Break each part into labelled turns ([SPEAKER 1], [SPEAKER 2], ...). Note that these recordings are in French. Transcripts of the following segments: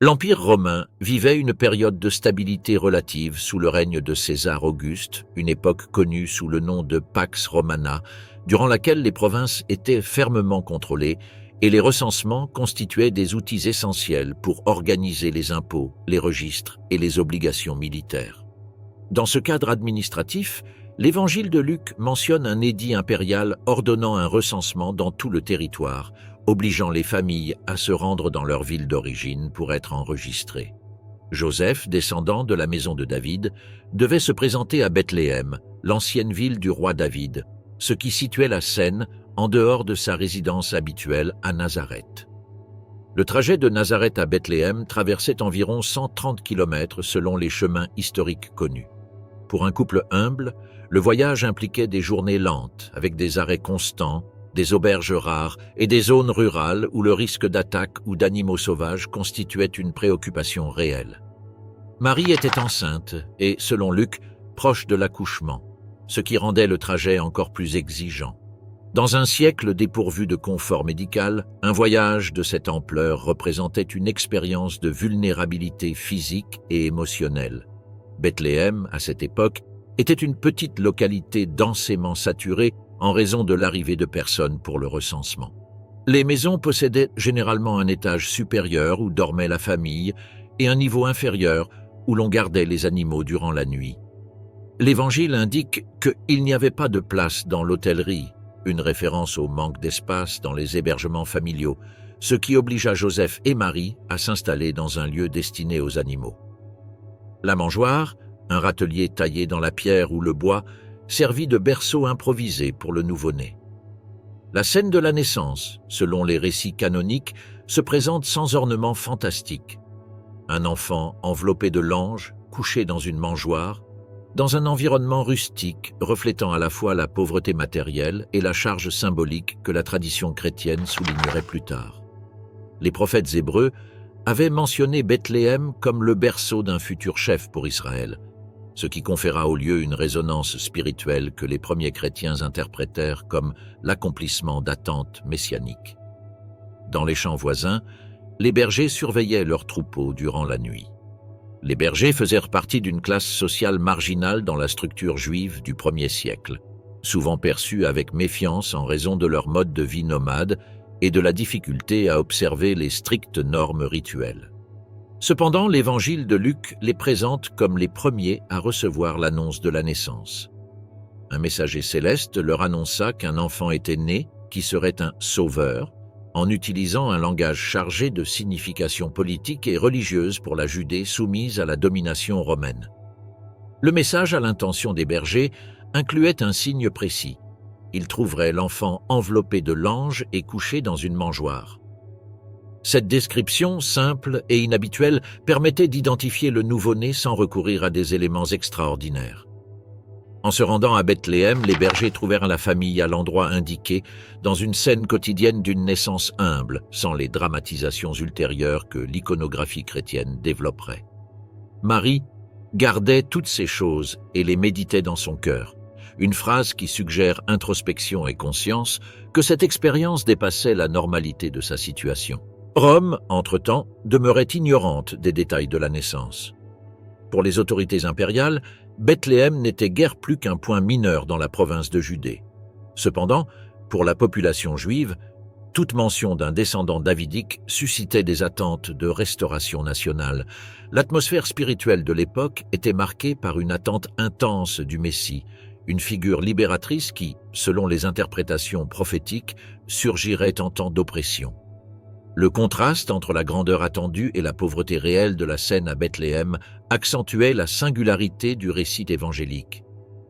[SPEAKER 1] L'Empire romain vivait une période de stabilité relative sous le règne de César Auguste, une époque connue sous le nom de Pax Romana, durant laquelle les provinces étaient fermement contrôlées et les recensements constituaient des outils essentiels pour organiser les impôts, les registres et les obligations militaires. Dans ce cadre administratif, l'Évangile de Luc mentionne un édit impérial ordonnant un recensement dans tout le territoire, obligeant les familles à se rendre dans leur ville d'origine pour être enregistrées. Joseph, descendant de la maison de David, devait se présenter à Bethléem, l'ancienne ville du roi David, ce qui situait la scène en dehors de sa résidence habituelle à Nazareth. Le trajet de Nazareth à Bethléem traversait environ 130 km selon les chemins historiques connus. Pour un couple humble, le voyage impliquait des journées lentes, avec des arrêts constants, des auberges rares et des zones rurales où le risque d'attaque ou d'animaux sauvages constituait une préoccupation réelle. Marie était enceinte et, selon Luc, proche de l'accouchement, ce qui rendait le trajet encore plus exigeant. Dans un siècle dépourvu de confort médical, un voyage de cette ampleur représentait une expérience de vulnérabilité physique et émotionnelle. Bethléem, à cette époque, était une petite localité densément saturée en raison de l'arrivée de personnes pour le recensement. Les maisons possédaient généralement un étage supérieur où dormait la famille et un niveau inférieur où l'on gardait les animaux durant la nuit. L'Évangile indique qu'il n'y avait pas de place dans l'hôtellerie, une référence au manque d'espace dans les hébergements familiaux, ce qui obligea Joseph et Marie à s'installer dans un lieu destiné aux animaux. La mangeoire, un râtelier taillé dans la pierre ou le bois, servit de berceau improvisé pour le nouveau-né. La scène de la naissance, selon les récits canoniques, se présente sans ornement fantastique. Un enfant enveloppé de langes, couché dans une mangeoire, dans un environnement rustique reflétant à la fois la pauvreté matérielle et la charge symbolique que la tradition chrétienne soulignerait plus tard. Les prophètes hébreux avaient mentionné Bethléem comme le berceau d'un futur chef pour Israël, ce qui conféra au lieu une résonance spirituelle que les premiers chrétiens interprétèrent comme l'accomplissement d'attentes messianiques. Dans les champs voisins, les bergers surveillaient leurs troupeaux durant la nuit. Les bergers faisaient partie d'une classe sociale marginale dans la structure juive du 1er siècle, souvent perçue avec méfiance en raison de leur mode de vie nomade et de la difficulté à observer les strictes normes rituelles. Cependant, l'Évangile de Luc les présente comme les premiers à recevoir l'annonce de la naissance. Un messager céleste leur annonça qu'un enfant était né, qui serait un sauveur, en utilisant un langage chargé de significations politiques et religieuses pour la Judée soumise à la domination romaine. Le message à l'intention des bergers incluait un signe précis. Ils trouveraient l'enfant enveloppé de langes et couché dans une mangeoire. Cette description, simple et inhabituelle, permettait d'identifier le nouveau-né sans recourir à des éléments extraordinaires. En se rendant à Bethléem, les bergers trouvèrent la famille à l'endroit indiqué, dans une scène quotidienne d'une naissance humble, sans les dramatisations ultérieures que l'iconographie chrétienne développerait. Marie gardait toutes ces choses et les méditait dans son cœur, une phrase qui suggère introspection et conscience que cette expérience dépassait la normalité de sa situation. Rome, entre-temps, demeurait ignorante des détails de la naissance. Pour les autorités impériales, Bethléem n'était guère plus qu'un point mineur dans la province de Judée. Cependant, pour la population juive, toute mention d'un descendant davidique suscitait des attentes de restauration nationale. L'atmosphère spirituelle de l'époque était marquée par une attente intense du Messie, une figure libératrice qui, selon les interprétations prophétiques, surgirait en temps d'oppression. Le contraste entre la grandeur attendue et la pauvreté réelle de la scène à Bethléem accentuait la singularité du récit évangélique.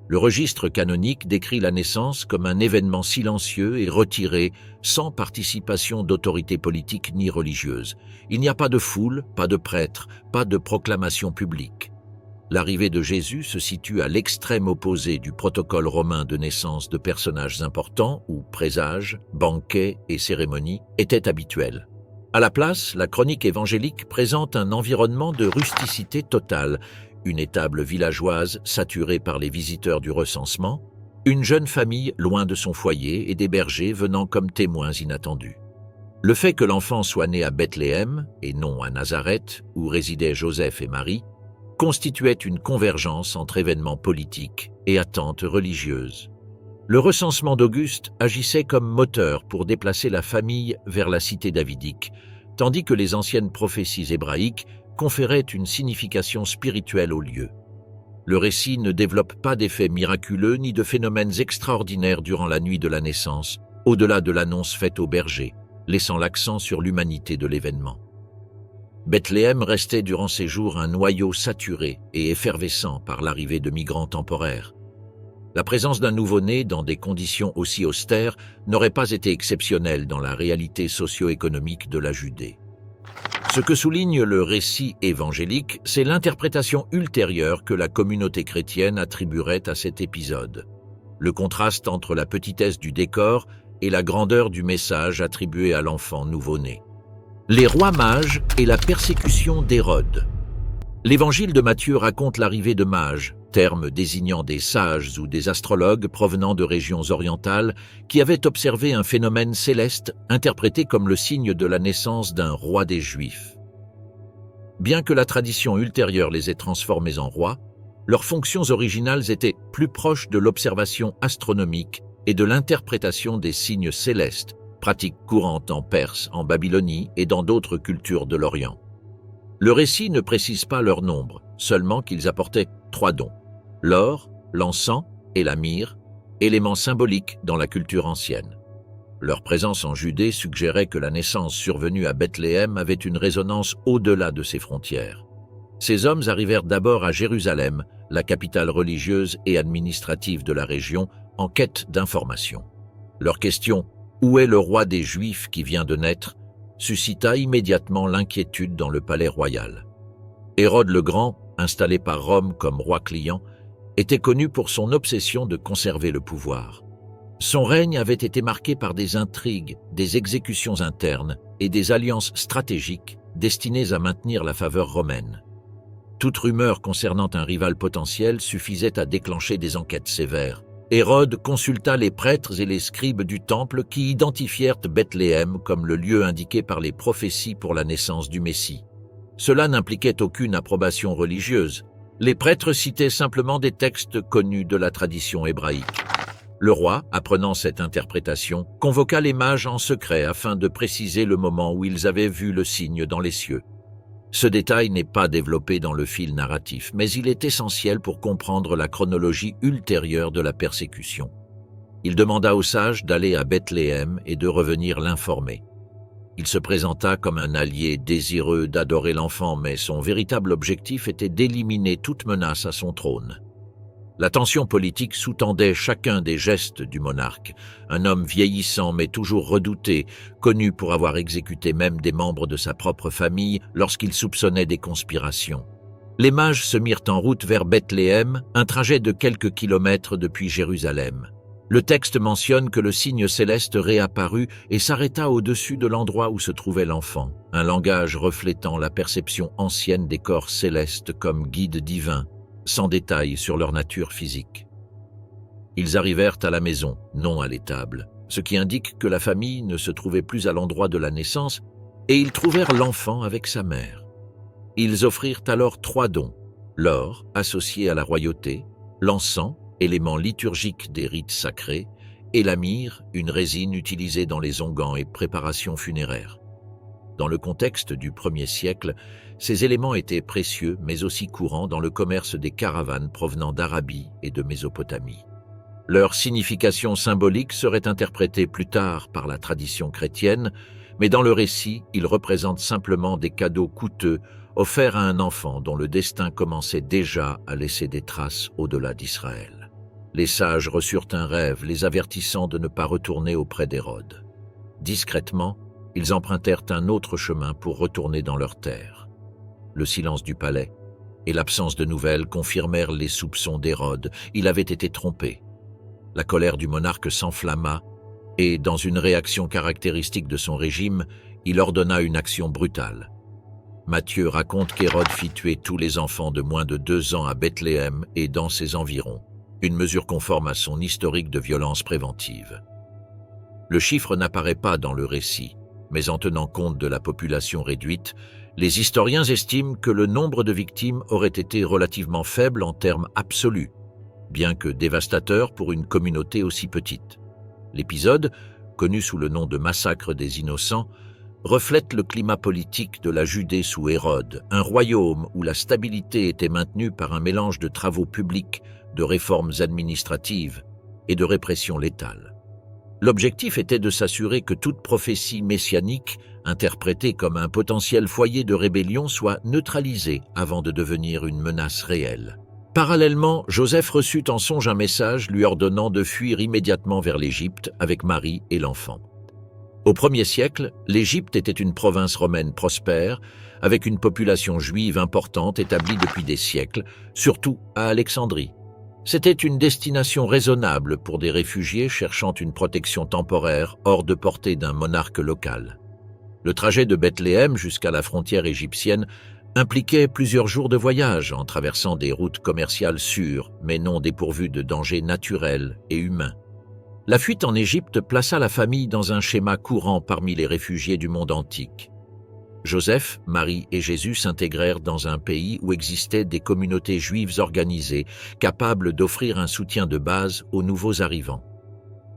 [SPEAKER 1] Le registre canonique décrit la naissance comme un événement silencieux et retiré, sans participation d'autorités politiques ni religieuses. Il n'y a pas de foule, pas de prêtres, pas de proclamation publique. L'arrivée de Jésus se situe à l'extrême opposé du protocole romain de naissance de personnages importants où présages, banquets et cérémonies étaient habituels. À la place, la chronique évangélique présente un environnement de rusticité totale, une étable villageoise saturée par les visiteurs du recensement, une jeune famille loin de son foyer et des bergers venant comme témoins inattendus. Le fait que l'enfant soit né à Bethléem et non à Nazareth, où résidaient Joseph et Marie, constituait une convergence entre événements politiques et attentes religieuses. Le recensement d'Auguste agissait comme moteur pour déplacer la famille vers la cité davidique, tandis que les anciennes prophéties hébraïques conféraient une signification spirituelle au lieu. Le récit ne développe pas d'effets miraculeux ni de phénomènes extraordinaires durant la nuit de la naissance, au-delà de l'annonce faite aux bergers, laissant l'accent sur l'humanité de l'événement. Bethléem restait durant ces jours un noyau saturé et effervescent par l'arrivée de migrants temporaires. La présence d'un nouveau-né dans des conditions aussi austères n'aurait pas été exceptionnelle dans la réalité socio-économique de la Judée. Ce que souligne le récit évangélique, c'est l'interprétation ultérieure que la communauté chrétienne attribuerait à cet épisode. Le contraste entre la petitesse du décor et la grandeur du message attribué à l'enfant nouveau-né. Les rois mages et la persécution d'Hérode. L'évangile de Matthieu raconte l'arrivée de mages, terme désignant des sages ou des astrologues provenant de régions orientales qui avaient observé un phénomène céleste interprété comme le signe de la naissance d'un roi des Juifs. Bien que la tradition ultérieure les ait transformés en rois, leurs fonctions originales étaient plus proches de l'observation astronomique et de l'interprétation des signes célestes, pratique courante en Perse, en Babylonie et dans d'autres cultures de l'Orient. Le récit ne précise pas leur nombre, seulement qu'ils apportaient 3 dons: l'or, l'encens et la myrrhe, éléments symboliques dans la culture ancienne. Leur présence en Judée suggérait que la naissance survenue à Bethléem avait une résonance au-delà de ses frontières. Ces hommes arrivèrent d'abord à Jérusalem, la capitale religieuse et administrative de la région, en quête d'informations. Leur question « Où est le roi des Juifs qui vient de naître ?» suscita immédiatement l'inquiétude dans le palais royal. Hérode le Grand, installé par Rome comme roi client, était connu pour son obsession de conserver le pouvoir. Son règne avait été marqué par des intrigues, des exécutions internes et des alliances stratégiques destinées à maintenir la faveur romaine. Toute rumeur concernant un rival potentiel suffisait à déclencher des enquêtes sévères. Hérode consulta les prêtres et les scribes du temple qui identifièrent Bethléem comme le lieu indiqué par les prophéties pour la naissance du Messie. Cela n'impliquait aucune approbation religieuse. Les prêtres citaient simplement des textes connus de la tradition hébraïque. Le roi, apprenant cette interprétation, convoqua les mages en secret afin de préciser le moment où ils avaient vu le signe dans les cieux. Ce détail n'est pas développé dans le fil narratif, mais il est essentiel pour comprendre la chronologie ultérieure de la persécution. Il demanda aux sages d'aller à Bethléem et de revenir l'informer. Il se présenta comme un allié désireux d'adorer l'enfant, mais son véritable objectif était d'éliminer toute menace à son trône. La tension politique sous-tendait chacun des gestes du monarque, un homme vieillissant mais toujours redouté, connu pour avoir exécuté même des membres de sa propre famille lorsqu'il soupçonnait des conspirations. Les mages se mirent en route vers Bethléem, un trajet de quelques kilomètres depuis Jérusalem. Le texte mentionne que le signe céleste réapparut et s'arrêta au-dessus de l'endroit où se trouvait l'enfant, un langage reflétant la perception ancienne des corps célestes comme guides divins, sans détail sur leur nature physique. Ils arrivèrent à la maison, non à l'étable, ce qui indique que la famille ne se trouvait plus à l'endroit de la naissance, et ils trouvèrent l'enfant avec sa mère. Ils offrirent alors 3 dons: l'or, associé à la royauté, l'encens, élément liturgique des rites sacrés, et la myrrhe, une résine utilisée dans les onguents et préparations funéraires. Dans le contexte du 1er siècle, ces éléments étaient précieux mais aussi courants dans le commerce des caravanes provenant d'Arabie et de Mésopotamie. Leur signification symbolique serait interprétée plus tard par la tradition chrétienne, mais dans le récit, ils représentent simplement des cadeaux coûteux offerts à un enfant dont le destin commençait déjà à laisser des traces au-delà d'Israël. Les sages reçurent un rêve les avertissant de ne pas retourner auprès d'Hérode. Discrètement, ils empruntèrent un autre chemin pour retourner dans leur terre. Le silence du palais et l'absence de nouvelles confirmèrent les soupçons d'Hérode. Il avait été trompé. La colère du monarque s'enflamma et, dans une réaction caractéristique de son régime, il ordonna une action brutale. Matthieu raconte qu'Hérode fit tuer tous les enfants de moins de 2 ans à Bethléem et dans ses environs, une mesure conforme à son historique de violence préventive. Le chiffre n'apparaît pas dans le récit, mais en tenant compte de la population réduite, les historiens estiment que le nombre de victimes aurait été relativement faible en termes absolus, bien que dévastateur pour une communauté aussi petite. L'épisode, connu sous le nom de massacre des Innocents, reflète le climat politique de la Judée sous Hérode, un royaume où la stabilité était maintenue par un mélange de travaux publics, de réformes administratives et de répression létale. L'objectif était de s'assurer que toute prophétie messianique, interprétée comme un potentiel foyer de rébellion, soit neutralisée avant de devenir une menace réelle. Parallèlement, Joseph reçut en songe un message lui ordonnant de fuir immédiatement vers l'Égypte avec Marie et l'enfant. Au 1er siècle, l'Égypte était une province romaine prospère, avec une population juive importante établie depuis des siècles, surtout à Alexandrie. C'était une destination raisonnable pour des réfugiés cherchant une protection temporaire hors de portée d'un monarque local. Le trajet de Bethléem jusqu'à la frontière égyptienne impliquait plusieurs jours de voyage en traversant des routes commerciales sûres, mais non dépourvues de dangers naturels et humains. La fuite en Égypte plaça la famille dans un schéma courant parmi les réfugiés du monde antique. Joseph, Marie et Jésus s'intégrèrent dans un pays où existaient des communautés juives organisées, capables d'offrir un soutien de base aux nouveaux arrivants.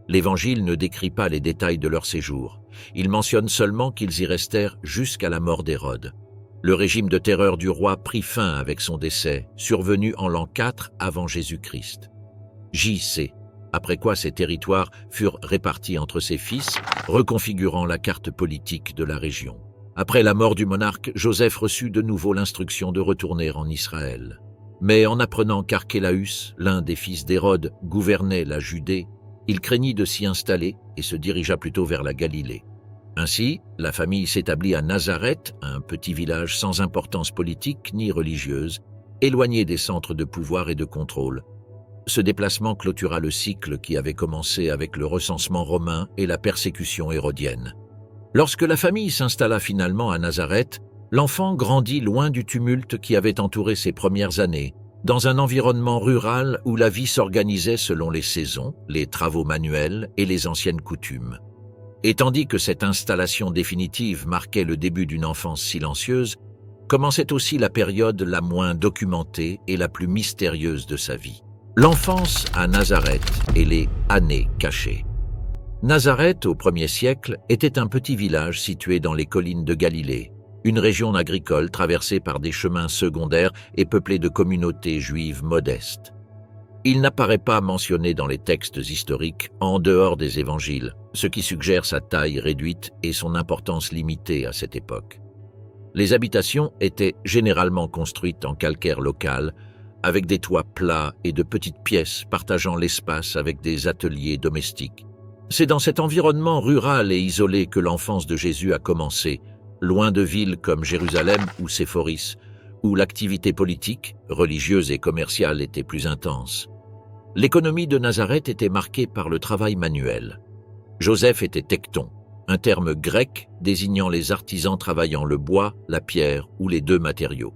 [SPEAKER 1] L'Évangile ne décrit pas les détails de leur séjour. Il mentionne seulement qu'ils y restèrent jusqu'à la mort d'Hérode. Le régime de terreur du roi prit fin avec son décès, survenu en l'an 4 avant Jésus-Christ. J.C. Après quoi ces territoires furent répartis entre ses fils, reconfigurant la carte politique de la région. Après la mort du monarque, Joseph reçut de nouveau l'instruction de retourner en Israël. Mais en apprenant qu'Archélaüs, l'un des fils d'Hérode, gouvernait la Judée, il craignit de s'y installer et se dirigea plutôt vers la Galilée. Ainsi, la famille s'établit à Nazareth, un petit village sans importance politique ni religieuse, éloigné des centres de pouvoir et de contrôle. Ce déplacement clôtura le cycle qui avait commencé avec le recensement romain et la persécution hérodienne. Lorsque la famille s'installa finalement à Nazareth, l'enfant grandit loin du tumulte qui avait entouré ses premières années, dans un environnement rural où la vie s'organisait selon les saisons, les travaux manuels et les anciennes coutumes. Et tandis que cette installation définitive marquait le début d'une enfance silencieuse, commençait aussi la période la moins documentée et la plus mystérieuse de sa vie. L'enfance à Nazareth et les années cachées. Nazareth, au 1er siècle, était un petit village situé dans les collines de Galilée, une région agricole traversée par des chemins secondaires et peuplée de communautés juives modestes. Il n'apparaît pas mentionné dans les textes historiques en dehors des évangiles, ce qui suggère sa taille réduite et son importance limitée à cette époque. Les habitations étaient généralement construites en calcaire local, avec des toits plats et de petites pièces partageant l'espace avec des ateliers domestiques. C'est dans cet environnement rural et isolé que l'enfance de Jésus a commencé, loin de villes comme Jérusalem ou Séphoris, où l'activité politique, religieuse et commerciale était plus intense. L'économie de Nazareth était marquée par le travail manuel. Joseph était tecton, un terme grec désignant les artisans travaillant le bois, la pierre ou les deux matériaux.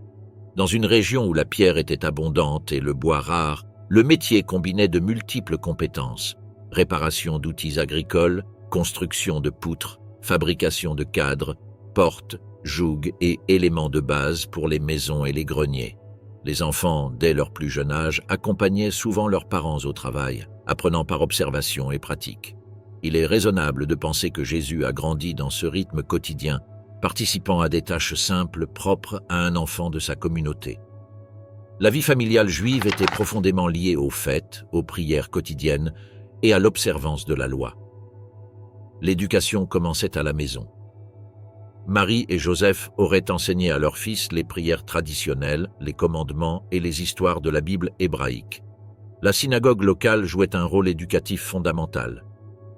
[SPEAKER 1] Dans une région où la pierre était abondante et le bois rare, le métier combinait de multiples compétences: réparation d'outils agricoles, construction de poutres, fabrication de cadres, portes, jougs et éléments de base pour les maisons et les greniers. Les enfants, dès leur plus jeune âge, accompagnaient souvent leurs parents au travail, apprenant par observation et pratique. Il est raisonnable de penser que Jésus a grandi dans ce rythme quotidien, participant à des tâches simples propres à un enfant de sa communauté. La vie familiale juive était profondément liée aux fêtes, aux prières quotidiennes et à l'observance de la loi. L'éducation commençait à la maison. Marie et Joseph auraient enseigné à leurs fils les prières traditionnelles, les commandements et les histoires de la Bible hébraïque. La synagogue locale jouait un rôle éducatif fondamental.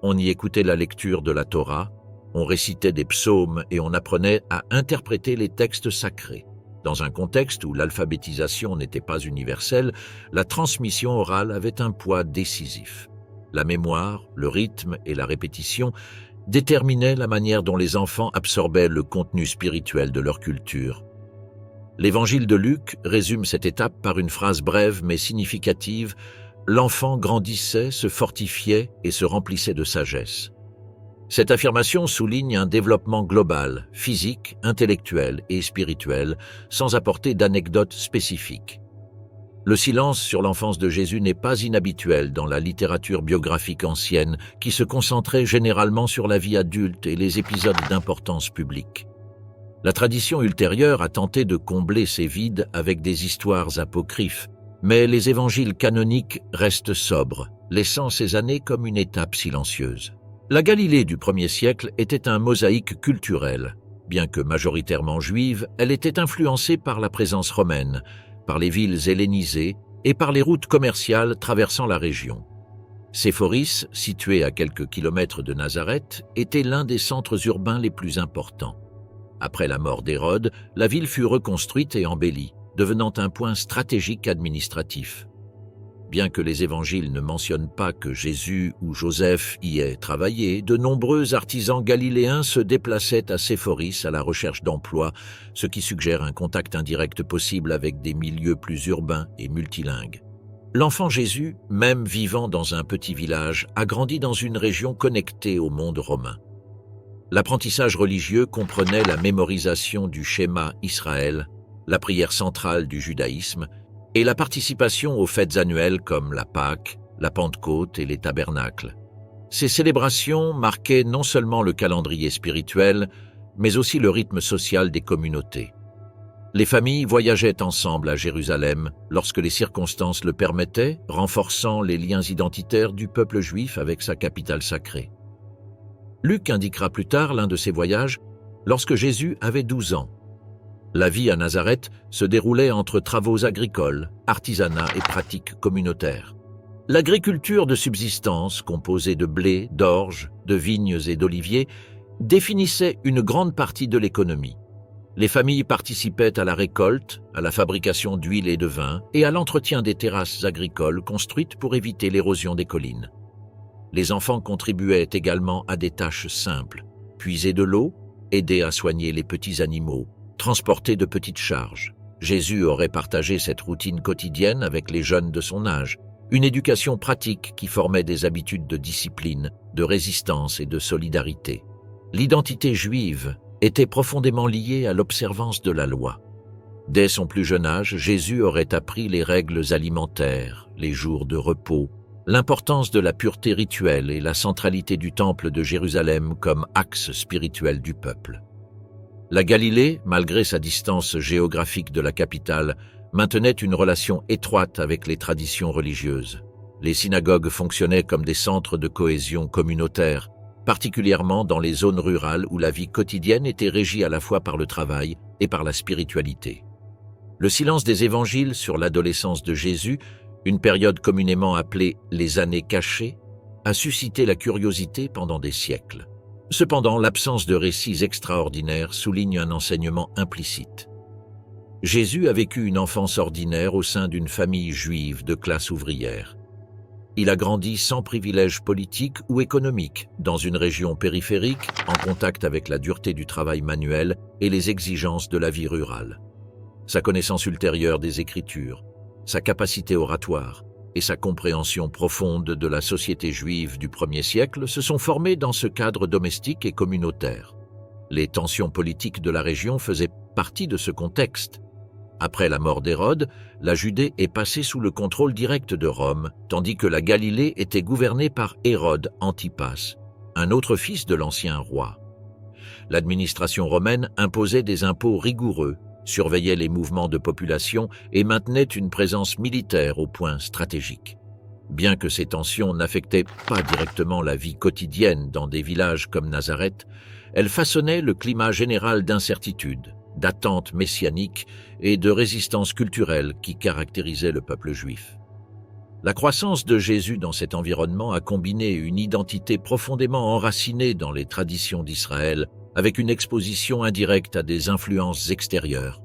[SPEAKER 1] On y écoutait la lecture de la Torah, on récitait des psaumes et on apprenait à interpréter les textes sacrés. Dans un contexte où l'alphabétisation n'était pas universelle, la transmission orale avait un poids décisif. La mémoire, le rythme et la répétition déterminaient la manière dont les enfants absorbaient le contenu spirituel de leur culture. L'évangile de Luc résume cette étape par une phrase brève mais significative: « L'enfant grandissait, se fortifiait et se remplissait de sagesse ». Cette affirmation souligne un développement global, physique, intellectuel et spirituel, sans apporter d'anecdotes spécifiques. Le silence sur l'enfance de Jésus n'est pas inhabituel dans la littérature biographique ancienne, qui se concentrait généralement sur la vie adulte et les épisodes d'importance publique. La tradition ultérieure a tenté de combler ces vides avec des histoires apocryphes, mais les évangiles canoniques restent sobres, laissant ces années comme une étape silencieuse. La Galilée du 1er siècle était un mosaïque culturel. Bien que majoritairement juive, elle était influencée par la présence romaine, par les villes hellénisées et par les routes commerciales traversant la région. Séphoris, situé à quelques kilomètres de Nazareth, était l'un des centres urbains les plus importants. Après la mort d'Hérode, la ville fut reconstruite et embellie, devenant un point stratégique administratif. Bien que les évangiles ne mentionnent pas que Jésus ou Joseph y aient travaillé, de nombreux artisans galiléens se déplaçaient à Séphoris à la recherche d'emploi, ce qui suggère un contact indirect possible avec des milieux plus urbains et multilingues. L'enfant Jésus, même vivant dans un petit village, a grandi dans une région connectée au monde romain. L'apprentissage religieux comprenait la mémorisation du schéma Israël, la prière centrale du judaïsme, et la participation aux fêtes annuelles comme la Pâque, la Pentecôte et les tabernacles. Ces célébrations marquaient non seulement le calendrier spirituel, mais aussi le rythme social des communautés. Les familles voyageaient ensemble à Jérusalem lorsque les circonstances le permettaient, renforçant les liens identitaires du peuple juif avec sa capitale sacrée. Luc indiquera plus tard l'un de ces voyages lorsque Jésus avait 12 ans. La vie à Nazareth se déroulait entre travaux agricoles, artisanat et pratiques communautaires. L'agriculture de subsistance, composée de blé, d'orge, de vignes et d'oliviers, définissait une grande partie de l'économie. Les familles participaient à la récolte, à la fabrication d'huile et de vin et à l'entretien des terrasses agricoles construites pour éviter l'érosion des collines. Les enfants contribuaient également à des tâches simples, puiser de l'eau, aider à soigner les petits animaux, transporter de petites charges. Jésus aurait partagé cette routine quotidienne avec les jeunes de son âge, une éducation pratique qui formait des habitudes de discipline, de résistance et de solidarité. L'identité juive était profondément liée à l'observance de la loi. Dès son plus jeune âge, Jésus aurait appris les règles alimentaires, les jours de repos, l'importance de la pureté rituelle et la centralité du temple de Jérusalem comme axe spirituel du peuple. La Galilée, malgré sa distance géographique de la capitale, maintenait une relation étroite avec les traditions religieuses. Les synagogues fonctionnaient comme des centres de cohésion communautaire, particulièrement dans les zones rurales où la vie quotidienne était régie à la fois par le travail et par la spiritualité. Le silence des évangiles sur l'adolescence de Jésus, une période communément appelée les années cachées, a suscité la curiosité pendant des siècles. Cependant, l'absence de récits extraordinaires souligne un enseignement implicite. Jésus a vécu une enfance ordinaire au sein d'une famille juive de classe ouvrière. Il a grandi sans privilèges politiques ou économiques, dans une région périphérique, en contact avec la dureté du travail manuel et les exigences de la vie rurale. Sa connaissance ultérieure des Écritures, sa capacité oratoire et sa compréhension profonde de la société juive du 1er siècle se sont formées dans ce cadre domestique et communautaire. Les tensions politiques de la région faisaient partie de ce contexte. Après la mort d'Hérode, la Judée est passée sous le contrôle direct de Rome, tandis que la Galilée était gouvernée par Hérode Antipas, un autre fils de l'ancien roi. L'administration romaine imposait des impôts rigoureux, surveillait les mouvements de population et maintenait une présence militaire au point stratégique. Bien que ces tensions n'affectaient pas directement la vie quotidienne dans des villages comme Nazareth, elles façonnaient le climat général d'incertitude, d'attente messianique et de résistance culturelle qui caractérisait le peuple juif. La croissance de Jésus dans cet environnement a combiné une identité profondément enracinée dans les traditions d'Israël avec une exposition indirecte à des influences extérieures.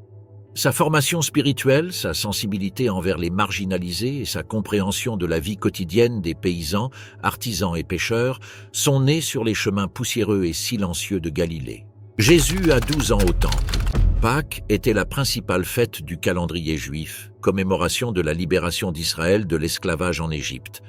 [SPEAKER 1] Sa formation spirituelle, sa sensibilité envers les marginalisés et sa compréhension de la vie quotidienne des paysans, artisans et pêcheurs sont nées sur les chemins poussiéreux et silencieux de Galilée. Jésus a 12 ans au temple. Pâques était la principale fête du calendrier juif, commémoration de la libération d'Israël de l'esclavage en Égypte.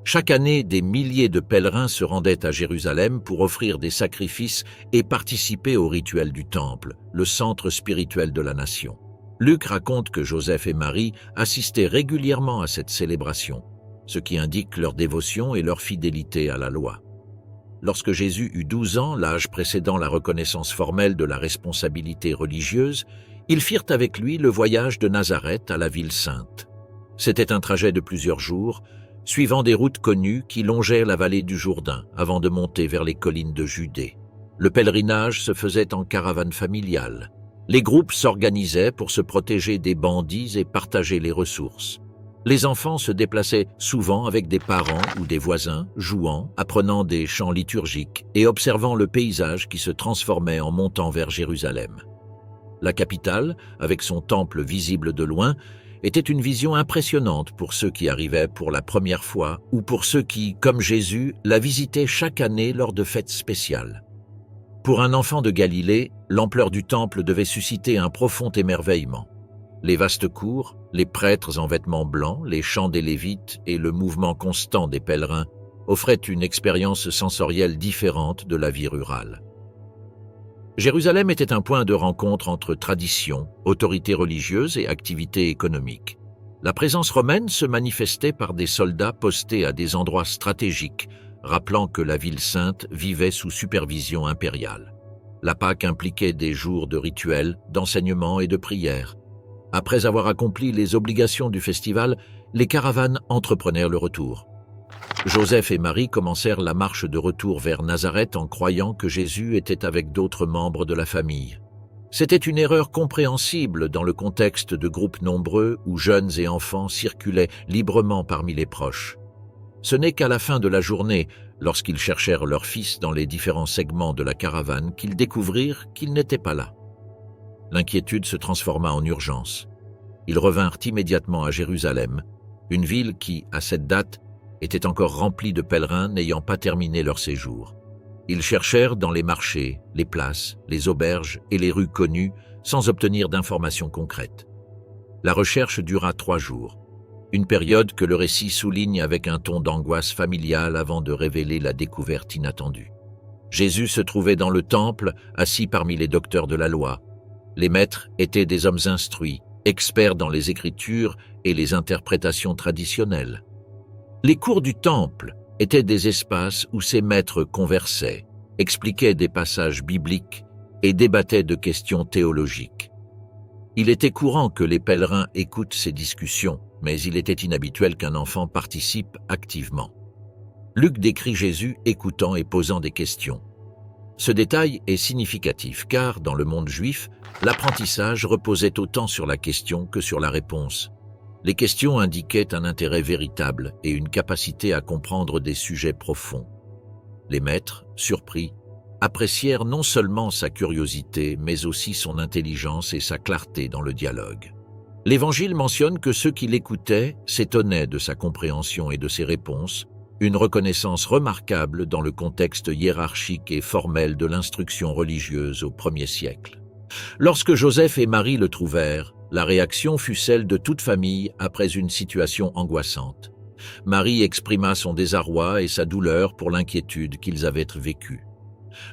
[SPEAKER 1] Chaque année, des milliers de pèlerins se rendaient à Jérusalem pour offrir des sacrifices et participer au rituel du Temple, le centre spirituel de la nation. Luc raconte que Joseph et Marie assistaient régulièrement à cette célébration, ce qui indique leur dévotion et leur fidélité à la loi. Lorsque Jésus eut 12 ans, l'âge précédant la reconnaissance formelle de la responsabilité religieuse, ils firent avec lui le voyage de Nazareth à la ville sainte. C'était un trajet de plusieurs jours, suivant des routes connues qui longeaient la vallée du Jourdain avant de monter vers les collines de Judée. Le pèlerinage se faisait en caravane familiale. Les groupes s'organisaient pour se protéger des bandits et partager les ressources. Les enfants se déplaçaient souvent avec des parents ou des voisins, jouant, apprenant des chants liturgiques et observant le paysage qui se transformait en montant vers Jérusalem. La capitale, avec son temple visible de loin, était une vision impressionnante pour ceux qui arrivaient pour la première fois ou pour ceux qui, comme Jésus, la visitaient chaque année lors de fêtes spéciales. Pour un enfant de Galilée, l'ampleur du temple devait susciter un profond émerveillement. Les vastes cours, les prêtres en vêtements blancs, les chants des Lévites et le mouvement constant des pèlerins offraient une expérience sensorielle différente de la vie rurale. Jérusalem était un point de rencontre entre tradition, autorité religieuse et activité économique. La présence romaine se manifestait par des soldats postés à des endroits stratégiques, rappelant que la ville sainte vivait sous supervision impériale. La Pâque impliquait des jours de rituels, d'enseignement et de prières. Après avoir accompli les obligations du festival, les caravanes entreprenèrent le retour. Joseph et Marie commencèrent la marche de retour vers Nazareth en croyant que Jésus était avec d'autres membres de la famille. C'était une erreur compréhensible dans le contexte de groupes nombreux où jeunes et enfants circulaient librement parmi les proches. Ce n'est qu'à la fin de la journée, lorsqu'ils cherchèrent leur fils dans les différents segments de la caravane, qu'ils découvrirent qu'il n'était pas là. L'inquiétude se transforma en urgence. Ils revinrent immédiatement à Jérusalem, une ville qui, à cette date, était encore remplie de pèlerins n'ayant pas terminé leur séjour. Ils cherchèrent dans les marchés, les places, les auberges et les rues connues sans obtenir d'informations concrètes. La recherche dura 3 jours, une période que le récit souligne avec un ton d'angoisse familiale avant de révéler la découverte inattendue. Jésus se trouvait dans le temple, assis parmi les docteurs de la loi. Les maîtres étaient des hommes instruits, experts dans les écritures et les interprétations traditionnelles. Les cours du temple étaient des espaces où ces maîtres conversaient, expliquaient des passages bibliques et débattaient de questions théologiques. Il était courant que les pèlerins écoutent ces discussions, mais il était inhabituel qu'un enfant participe activement. Luc décrit Jésus écoutant et posant des questions. Ce détail est significatif car, dans le monde juif, l'apprentissage reposait autant sur la question que sur la réponse. Les questions indiquaient un intérêt véritable et une capacité à comprendre des sujets profonds. Les maîtres, surpris, apprécièrent non seulement sa curiosité, mais aussi son intelligence et sa clarté dans le dialogue. L'Évangile mentionne que ceux qui l'écoutaient s'étonnaient de sa compréhension et de ses réponses, une reconnaissance remarquable dans le contexte hiérarchique et formel de l'instruction religieuse au 1er siècle. Lorsque Joseph et Marie le trouvèrent, la réaction fut celle de toute famille après une situation angoissante. Marie exprima son désarroi et sa douleur pour l'inquiétude qu'ils avaient vécue.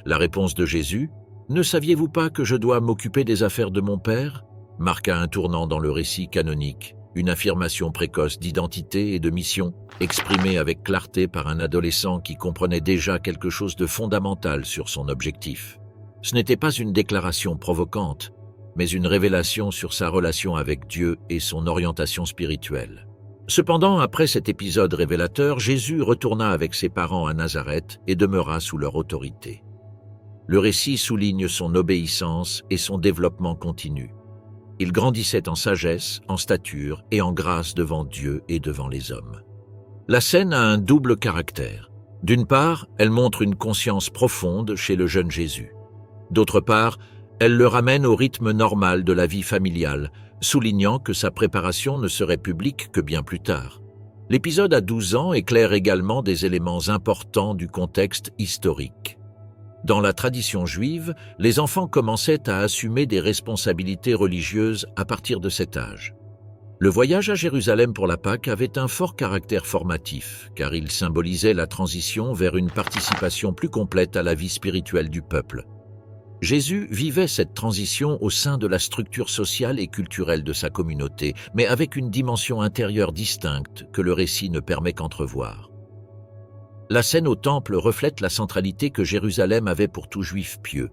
[SPEAKER 1] La réponse de Jésus, « Ne saviez-vous pas que je dois m'occuper des affaires de mon Père ?» marqua un tournant dans le récit canonique, une affirmation précoce d'identité et de mission, exprimée avec clarté par un adolescent qui comprenait déjà quelque chose de fondamental sur son objectif. Ce n'était pas une déclaration provocante, mais une révélation sur sa relation avec Dieu et son orientation spirituelle. Cependant, après cet épisode révélateur, Jésus retourna avec ses parents à Nazareth et demeura sous leur autorité. Le récit souligne son obéissance et son développement continu. Il grandissait en sagesse, en stature et en grâce devant Dieu et devant les hommes. La scène a un double caractère. D'une part, elle montre une conscience profonde chez le jeune Jésus. D'autre part, elle le ramène au rythme normal de la vie familiale, soulignant que sa préparation ne serait publique que bien plus tard. L'épisode à 12 ans éclaire également des éléments importants du contexte historique. Dans la tradition juive, les enfants commençaient à assumer des responsabilités religieuses à partir de cet âge. Le voyage à Jérusalem pour la Pâque avait un fort caractère formatif, car il symbolisait la transition vers une participation plus complète à la vie spirituelle du peuple. Jésus vivait cette transition au sein de la structure sociale et culturelle de sa communauté, mais avec une dimension intérieure distincte que le récit ne permet qu'entrevoir. La scène au temple reflète la centralité que Jérusalem avait pour tout juif pieux.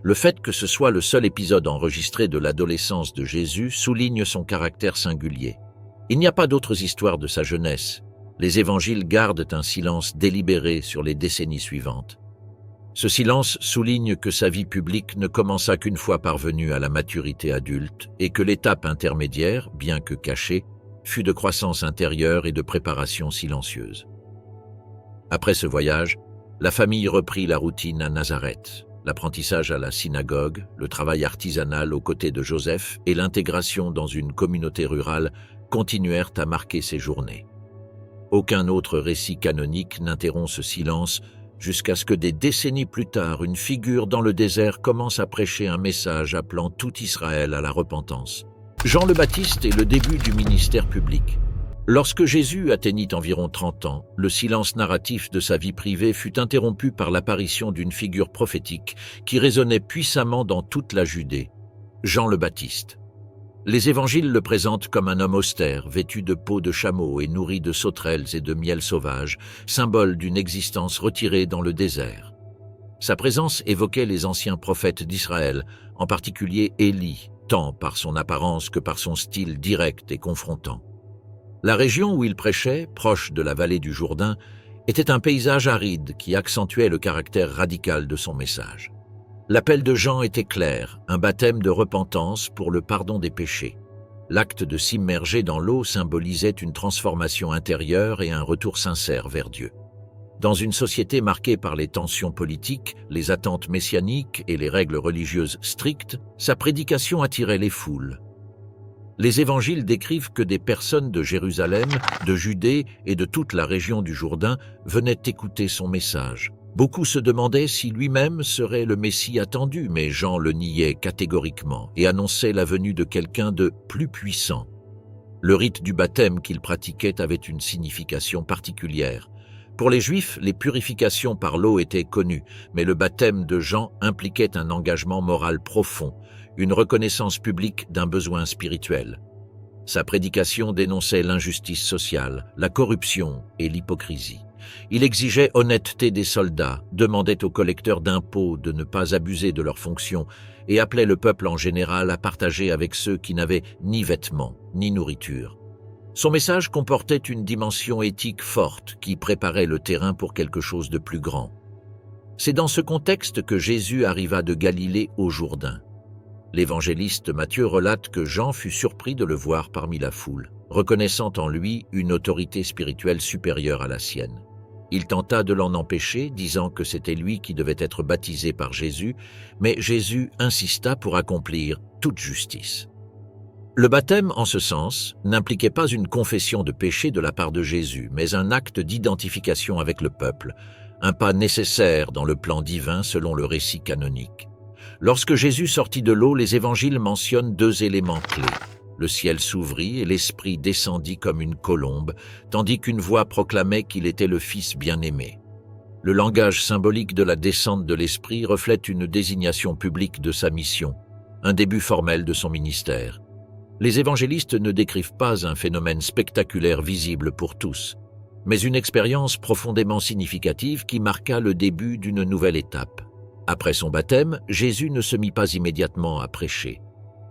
[SPEAKER 1] Le fait que ce soit le seul épisode enregistré de l'adolescence de Jésus souligne son caractère singulier. Il n'y a pas d'autres histoires de sa jeunesse. Les évangiles gardent un silence délibéré sur les décennies suivantes. Ce silence souligne que sa vie publique ne commença qu'une fois parvenu à la maturité adulte et que l'étape intermédiaire, bien que cachée, fut de croissance intérieure et de préparation silencieuse. Après ce voyage, la famille reprit la routine à Nazareth. L'apprentissage à la synagogue, le travail artisanal aux côtés de Joseph et l'intégration dans une communauté rurale continuèrent à marquer ses journées. Aucun autre récit canonique n'interrompt ce silence jusqu'à ce que des décennies plus tard, une figure dans le désert commence à prêcher un message appelant tout Israël à la repentance. Jean le Baptiste est le début du ministère public. Lorsque Jésus atteignit environ 30 ans, le silence narratif de sa vie privée fut interrompu par l'apparition d'une figure prophétique qui résonnait puissamment dans toute la Judée, Jean le Baptiste. Les évangiles le présentent comme un homme austère, vêtu de peau de chameau et nourri de sauterelles et de miel sauvage, symbole d'une existence retirée dans le désert. Sa présence évoquait les anciens prophètes d'Israël, en particulier Élie, tant par son apparence que par son style direct et confrontant. La région où il prêchait, proche de la vallée du Jourdain, était un paysage aride qui accentuait le caractère radical de son message. L'appel de Jean était clair, un baptême de repentance pour le pardon des péchés. L'acte de s'immerger dans l'eau symbolisait une transformation intérieure et un retour sincère vers Dieu. Dans une société marquée par les tensions politiques, les attentes messianiques et les règles religieuses strictes, sa prédication attirait les foules. Les évangiles décrivent que des personnes de Jérusalem, de Judée et de toute la région du Jourdain venaient écouter son message. Beaucoup se demandaient si lui-même serait le Messie attendu, mais Jean le niait catégoriquement et annonçait la venue de quelqu'un de plus puissant. Le rite du baptême qu'il pratiquait avait une signification particulière. Pour les Juifs, les purifications par l'eau étaient connues, mais le baptême de Jean impliquait un engagement moral profond, une reconnaissance publique d'un besoin spirituel. Sa prédication dénonçait l'injustice sociale, la corruption et l'hypocrisie. Il exigeait honnêteté des soldats, demandait aux collecteurs d'impôts de ne pas abuser de leurs fonctions et appelait le peuple en général à partager avec ceux qui n'avaient ni vêtements ni nourriture. Son message comportait une dimension éthique forte qui préparait le terrain pour quelque chose de plus grand. C'est dans ce contexte que Jésus arriva de Galilée au Jourdain. L'évangéliste Matthieu relate que Jean fut surpris de le voir parmi la foule, reconnaissant en lui une autorité spirituelle supérieure à la sienne. Il tenta de l'en empêcher, disant que c'était lui qui devait être baptisé par Jésus, mais Jésus insista pour accomplir toute justice. Le baptême, en ce sens, n'impliquait pas une confession de péché de la part de Jésus, mais un acte d'identification avec le peuple, un pas nécessaire dans le plan divin selon le récit canonique. Lorsque Jésus sortit de l'eau, les évangiles mentionnent 2 éléments clés. Le ciel s'ouvrit et l'Esprit descendit comme une colombe, tandis qu'une voix proclamait qu'il était le Fils bien-aimé. Le langage symbolique de la descente de l'Esprit reflète une désignation publique de sa mission, un début formel de son ministère. Les évangélistes ne décrivent pas un phénomène spectaculaire visible pour tous, mais une expérience profondément significative qui marqua le début d'une nouvelle étape. Après son baptême, Jésus ne se mit pas immédiatement à prêcher.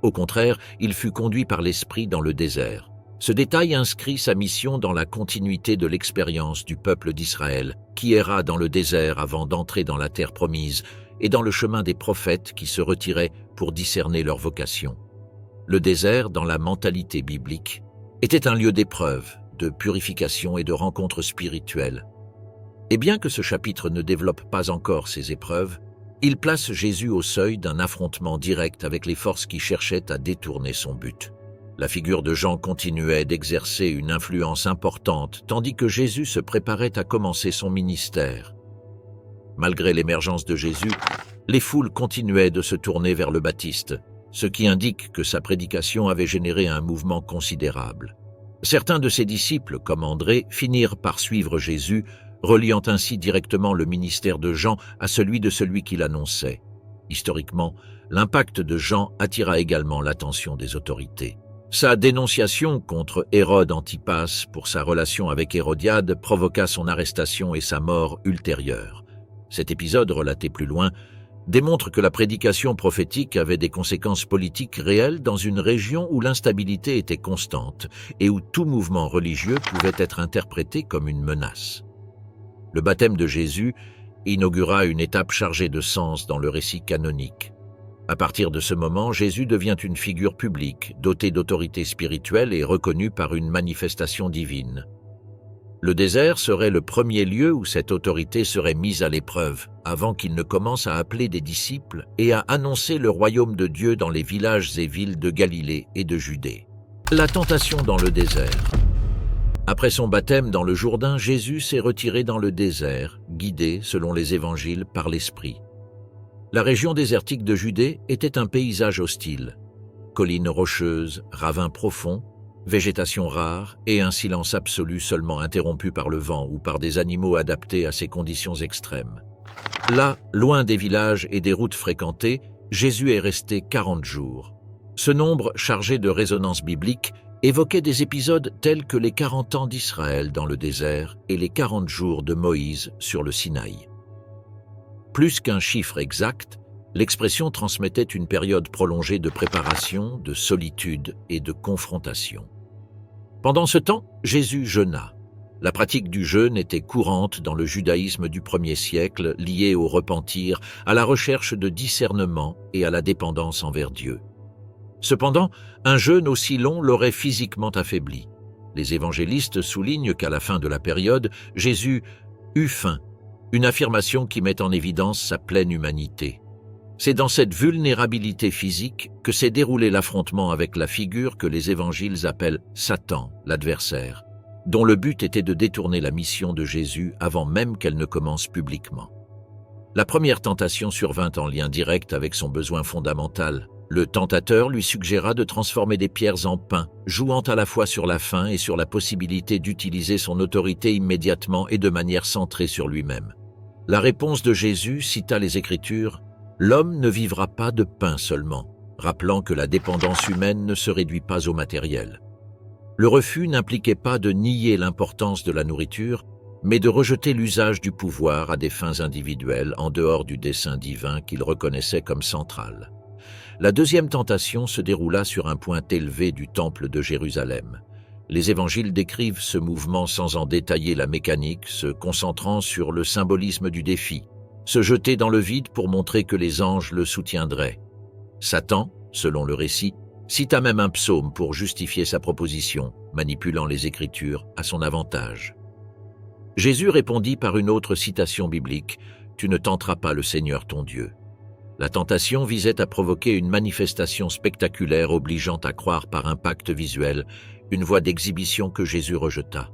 [SPEAKER 1] Au contraire, il fut conduit par l'Esprit dans le désert. Ce détail inscrit sa mission dans la continuité de l'expérience du peuple d'Israël, qui erra dans le désert avant d'entrer dans la terre promise, et dans le chemin des prophètes qui se retiraient pour discerner leur vocation. Le désert, dans la mentalité biblique, était un lieu d'épreuve, de purification et de rencontres spirituelles. Et bien que ce chapitre ne développe pas encore ces épreuves, il place Jésus au seuil d'un affrontement direct avec les forces qui cherchaient à détourner son but. La figure de Jean continuait d'exercer une influence importante, tandis que Jésus se préparait à commencer son ministère. Malgré l'émergence de Jésus, les foules continuaient de se tourner vers le Baptiste, ce qui indique que sa prédication avait généré un mouvement considérable. Certains de ses disciples, comme André, finirent par suivre Jésus, reliant ainsi directement le ministère de Jean à celui qui l'annonçait. Historiquement, l'impact de Jean attira également l'attention des autorités. Sa dénonciation contre Hérode Antipas pour sa relation avec Hérodiade provoqua son arrestation et sa mort ultérieure. Cet épisode, relaté plus loin, démontre que la prédication prophétique avait des conséquences politiques réelles dans une région où l'instabilité était constante et où tout mouvement religieux pouvait être interprété comme une menace. Le baptême de Jésus inaugura une étape chargée de sens dans le récit canonique. À partir de ce moment, Jésus devient une figure publique, dotée d'autorité spirituelle et reconnue par une manifestation divine. Le désert serait le premier lieu où cette autorité serait mise à l'épreuve, avant qu'il ne commence à appeler des disciples et à annoncer le royaume de Dieu dans les villages et villes de Galilée et de Judée. La tentation dans le désert. Après son baptême dans le Jourdain, Jésus s'est retiré dans le désert, guidé, selon les évangiles, par l'Esprit. La région désertique de Judée était un paysage hostile. Collines rocheuses, ravins profonds, végétation rare et un silence absolu seulement interrompu par le vent ou par des animaux adaptés à ces conditions extrêmes. Là, loin des villages et des routes fréquentées, Jésus est resté 40 jours. Ce nombre, chargé de résonance biblique, évoquait des épisodes tels que les 40 ans d'Israël dans le désert et les 40 jours de Moïse sur le Sinaï. Plus qu'un chiffre exact, l'expression transmettait une période prolongée de préparation, de solitude et de confrontation. Pendant ce temps, Jésus jeûna. La pratique du jeûne était courante dans le judaïsme du 1er siècle, liée au repentir, à la recherche de discernement et à la dépendance envers Dieu. Cependant, un jeûne aussi long l'aurait physiquement affaibli. Les évangélistes soulignent qu'à la fin de la période, Jésus eut faim, une affirmation qui met en évidence sa pleine humanité. C'est dans cette vulnérabilité physique que s'est déroulé l'affrontement avec la figure que les évangiles appellent Satan, l'adversaire, dont le but était de détourner la mission de Jésus avant même qu'elle ne commence publiquement. La première tentation survint en lien direct avec son besoin fondamental. Le tentateur lui suggéra de transformer des pierres en pain, jouant à la fois sur la faim et sur la possibilité d'utiliser son autorité immédiatement et de manière centrée sur lui-même. La réponse de Jésus cita les Écritures: « L'homme ne vivra pas de pain seulement », rappelant que la dépendance humaine ne se réduit pas au matériel. Le refus n'impliquait pas de nier l'importance de la nourriture, mais de rejeter l'usage du pouvoir à des fins individuelles en dehors du dessein divin qu'il reconnaissait comme central. La deuxième tentation se déroula sur un point élevé du temple de Jérusalem. Les évangiles décrivent ce mouvement sans en détailler la mécanique, se concentrant sur le symbolisme du défi, se jeter dans le vide pour montrer que les anges le soutiendraient. Satan, selon le récit, cita même un psaume pour justifier sa proposition, manipulant les Écritures à son avantage. Jésus répondit par une autre citation biblique: « Tu ne tenteras pas le Seigneur ton Dieu ». La tentation visait à provoquer une manifestation spectaculaire obligeant à croire par un pacte visuel, une voie d'exhibition que Jésus rejeta.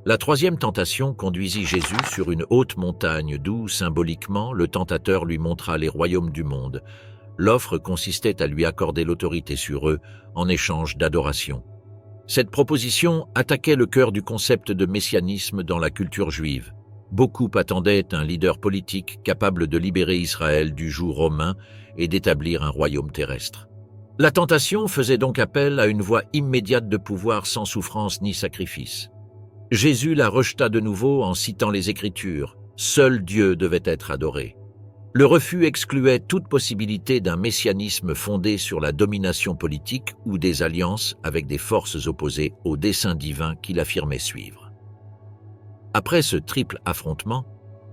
[SPEAKER 1] La troisième tentation conduisit Jésus sur une haute montagne d'où, symboliquement, le tentateur lui montra les royaumes du monde. L'offre consistait à lui accorder l'autorité sur eux en échange d'adoration. Cette proposition attaquait le cœur du concept de messianisme dans la culture juive. Beaucoup attendaient un leader politique capable de libérer Israël du joug romain et d'établir un royaume terrestre. La tentation faisait donc appel à une voie immédiate de pouvoir sans souffrance ni sacrifice. Jésus la rejeta de nouveau en citant les Écritures. Seul Dieu devait être adoré. Le refus excluait toute possibilité d'un messianisme fondé sur la domination politique ou des alliances avec des forces opposées au dessein divin qu'il affirmait suivre. Après ce triple affrontement,